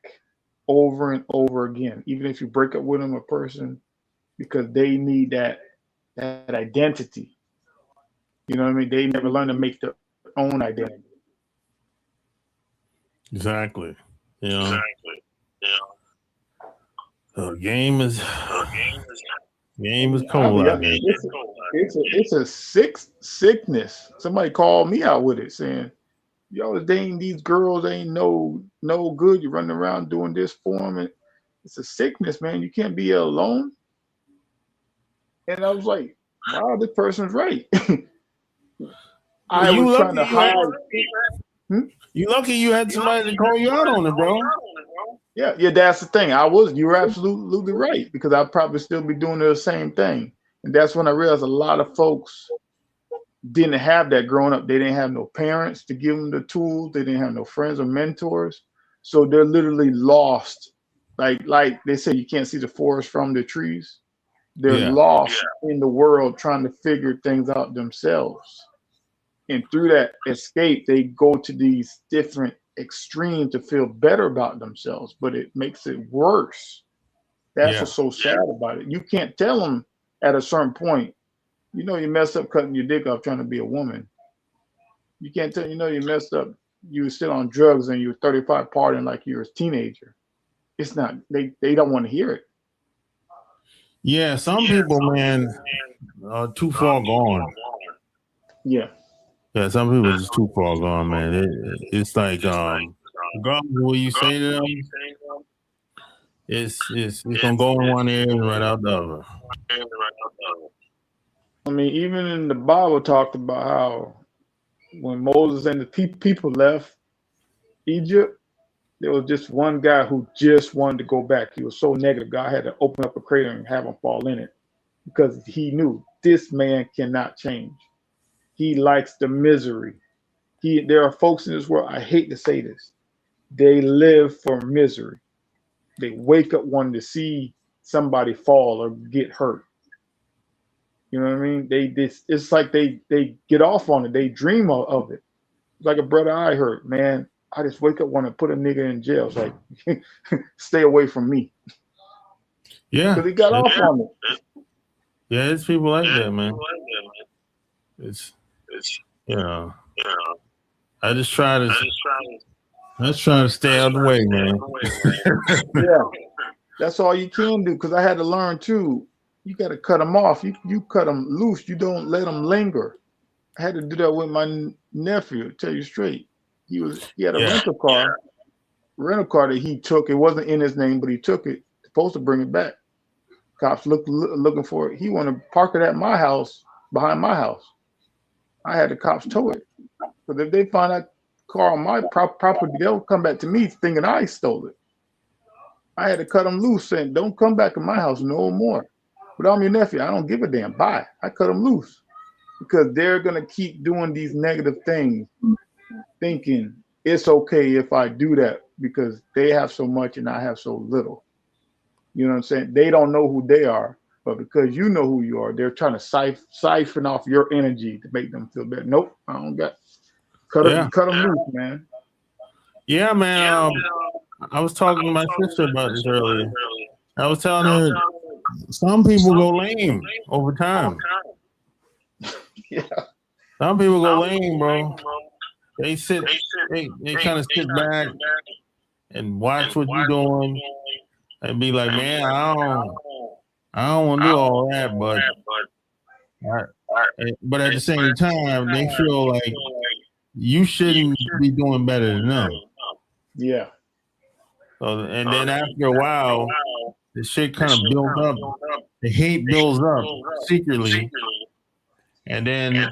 over and over again, even if you break up with them, a person, because they need that identity. You know what I mean? They never learn to make their own identity. Exactly. You know. The game is cold out here. It's a sickness. Somebody called me out with it saying, "Y'all dating these girls ain't no good. You're running around doing this for them, and it's a sickness, man. You can't be alone." And I was like, "Wow, this person's right." I You was trying lucky to hide. You lucky you had somebody to call you out on it, bro. Yeah, that's the thing. You were absolutely right, because I'd probably still be doing the same thing. And that's when I realized a lot of folks didn't have that growing up. They didn't have no parents to give them the tools. They didn't have no friends or mentors. So they're literally lost. Like they say, you can't see the forest from the trees. They're lost in the world trying to figure things out themselves. And through that escape, they go to these different extremes to feel better about themselves, but it makes it worse. That's what's so sad about it. You can't tell them at a certain point, you messed up cutting your dick off trying to be a woman. You can't tell, you messed up, you were still on drugs and you were 35 partying like you were a teenager. It's not, they don't want to hear it. Yeah, some people, man, are too far gone. Yeah. Yeah, some people are just too far gone, man. It's like, regardless of what you say to them, it's gonna go in one ear and right out the other. I mean, even in the Bible talked about how when Moses and the people left Egypt, there was just one guy who just wanted to go back. He was so negative. God had to open up a crater and have him fall in it because he knew this man cannot change. He likes the misery. There are folks in this world, I hate to say this, they live for misery. They wake up wanting to see somebody fall or get hurt. You know what I mean? It's like they get off on it. They dream of it. Like a brother I heard, man, I just wake up wanting to put a nigga in jail. It's like, stay away from me. Yeah. Because he got off on it. Yeah, it's people like that, man. It's I just try to stay out of the way, man. Yeah, that's all you can do. Because I had to learn too. You got to cut them off. You cut them loose. You don't let them linger. I had to do that with my nephew. To tell you straight, he had a rental car that he took. It wasn't in his name, but he took it. Supposed to bring it back. Cops looking for it. He wanted to park it at my house, behind my house. I had the cops tow it. But if they find that car on my property, they'll come back to me thinking I stole it. I had to cut them loose, saying, "Don't come back to my house no more." But I'm your nephew. I don't give a damn. Bye. I cut them loose because they're gonna keep doing these negative things, thinking it's okay if I do that because they have so much and I have so little. You know what I'm saying? They don't know who they are, but because you know who you are, they're trying to siphon off your energy to make them feel better. Nope, I don't got. Cut them loose, man. Yeah, man. I was talking to my sister about this earlier. I was telling her some people go lame over time. Yeah. Some people go lame, bro. They kind of sit back and watch what you're doing and be like, man, I don't want to do all that, but at the same time, they feel like you shouldn't be doing better than them. Yeah. So, and then after a while, the shit kind of builds up. The hate builds up secretly. And then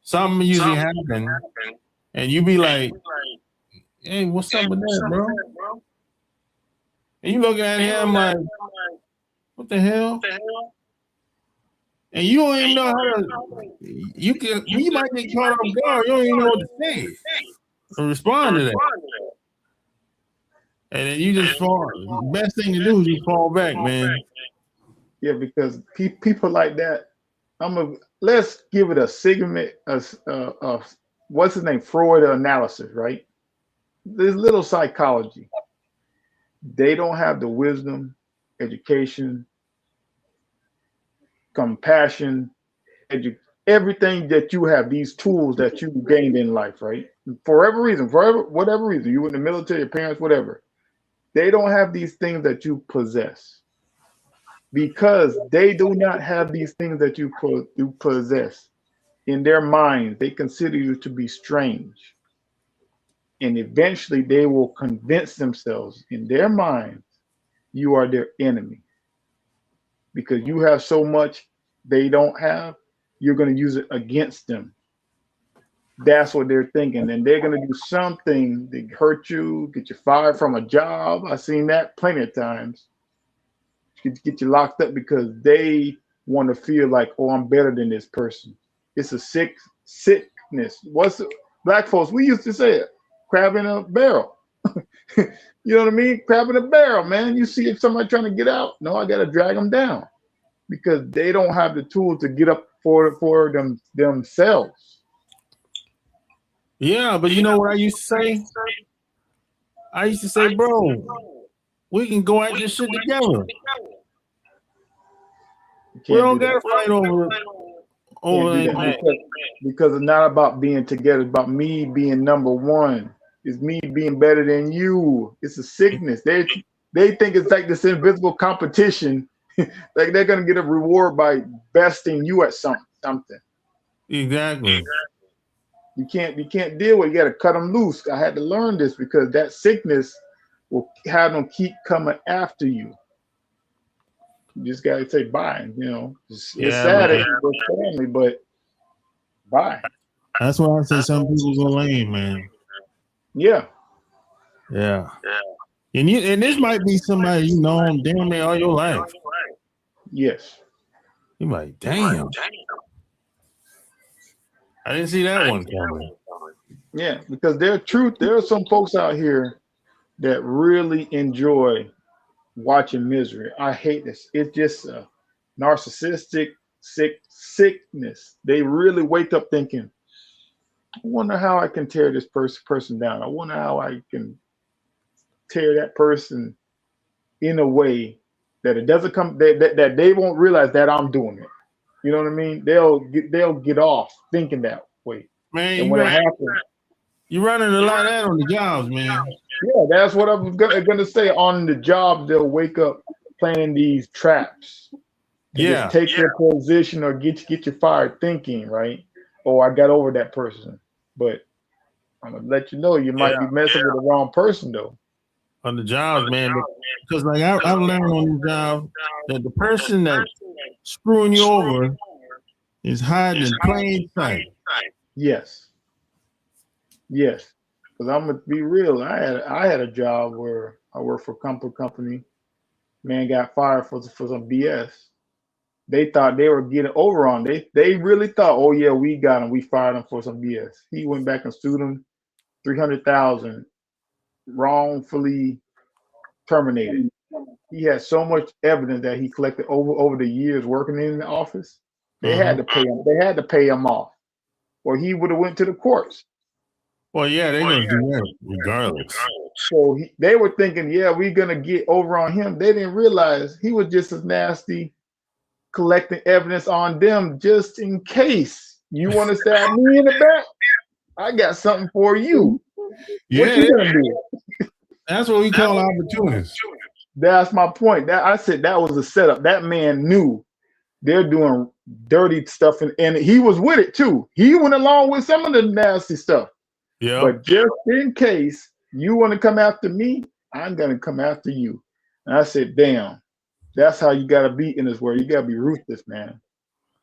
something usually happens. And you be like, hey, what's up with that, bro? And you looking at him like, what the hell? and you don't even know how to. You might get caught off guard. You don't even know what to say or respond to that, and then you just fall. The best thing to do is you fall back, man. Yeah, because people like that. Let's give it a segment of what's his name, Freud analysis, right? This little psychology. They don't have the wisdom, education, compassion, everything that you have, these tools that you gained in life, right? For whatever reason, you in the military, your parents, whatever. They don't have these things that you possess. Because they do not have these things that you possess in their minds, they consider you to be strange. And eventually they will convince themselves in their minds you are their enemy. Because you have so much they don't have, you're going to use it against them. That's what they're thinking. And they're going to do something to hurt you, get you fired from a job. I've seen that plenty of times. Get you locked up because they want to feel like, oh, I'm better than this person. It's a sickness. Black folks, we used to say it, crab in a barrel. You know what I mean? Crab in a barrel, man. You see if somebody trying to get out, no, I got to drag them down because they don't have the tools to get up for themselves. Yeah, but you know what I used to say? I used to say, bro, we can go at this shit together. We don't gotta fight over that because it's not about being together. It's about me being number one. It's me being better than you. It's a sickness. They think it's like this invisible competition. Like they're gonna get a reward by besting you at something. Exactly. You can't deal with it. You got to cut them loose. I had to learn this because that sickness will have them keep coming after you. You just got to say bye. You know, it's sad it's your family, but bye. That's why I say some people are lame, man. Yeah. Yeah. And this might be somebody you know damn near all your life. Yes. You like, damn. I didn't see that one coming. Yeah, because there are some folks out here that really enjoy watching misery. I hate this. It's just a narcissistic sickness. They really wake up thinking, I wonder how I can tear this person down. I wonder how I can tear that person in a way that it doesn't come that they won't realize that I'm doing it. You know what I mean? They'll get off thinking that way. Man, and when it happens, you're running a lot of that on the jobs, man. Yeah, that's what I was gonna say. On the job, they'll wake up planning these traps. Just take your position or get you fired thinking, right? Oh, I got over that person. But I'm gonna let you know you might be messing with the wrong person though. On the jobs, man. Because like I've learned on the job that the person that's screwing you over is hiding in plain sight. Yes. Yes. Because I'm gonna be real. I had a job where I worked for a company. Man got fired for some BS. They thought they were getting over on. They really thought, oh yeah, we got him. We fired him for some BS. He went back and sued him, $300,000, wrongfully terminated. He had so much evidence that he collected over the years working in the office. They had to pay him. They had to pay him off, or he would have went to the courts. Well, yeah, they're gonna do that regardless. So they were thinking, yeah, we're gonna get over on him. They didn't realize he was just as nasty, collecting evidence on them just in case you want to stab me in the back. I got something for you. Yeah, what you gonna do? That's what we call opportunists. That's my point. That I said that was a setup. That man knew they're doing dirty stuff, and he was with it too. He went along with some of the nasty stuff. Yeah. But just in case you want to come after me, I'm gonna come after you. And I said, damn, that's how you gotta be in this world. You gotta be ruthless, man.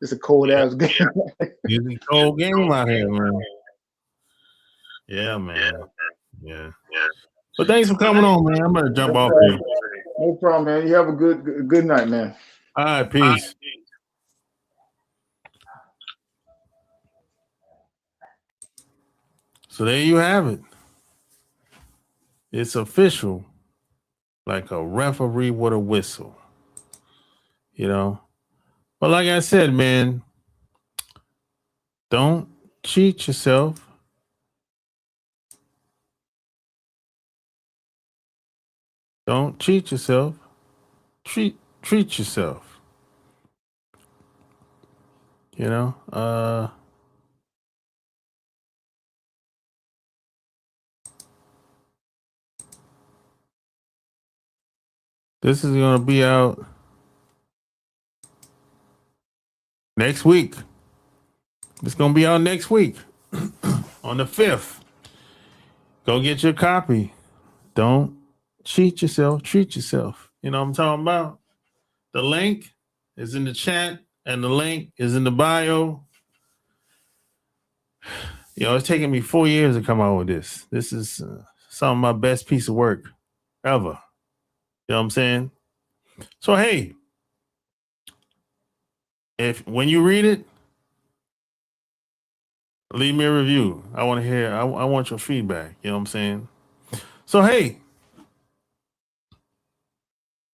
It's a cold ass game. It's a cold game out here, man. Yeah, man. Yeah. But thanks for coming on, man. I'm gonna jump off here. No problem, man. You have a good night, man. All right, peace. So there you have it. It's official, like a referee with a whistle. You know? But like I said, man, don't cheat yourself. Don't cheat yourself. Treat yourself. You know? This is gonna be out next week. It's gonna be out next week on the 5th. Go get your copy. Don't cheat yourself. Treat yourself. You know what I'm talking about? The link is in the chat and the link is in the bio. You know, it's taken me 4 years to come out with this. This is some of my best piece of work ever. You know what I'm saying? So, hey, when you read it, leave me a review. I want to hear, I want your feedback. You know what I'm saying? So, hey,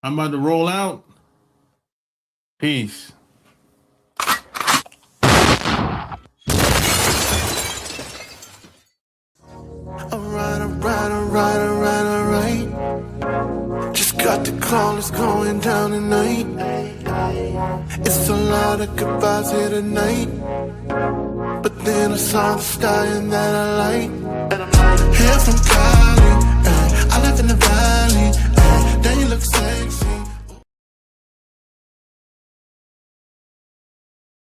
I'm about to roll out. Peace. Alright. Just got the call, it's going down tonight. It's a lot of goodbyes here tonight. But then I saw the sky and that I like. Here from Cali, I live in the valley.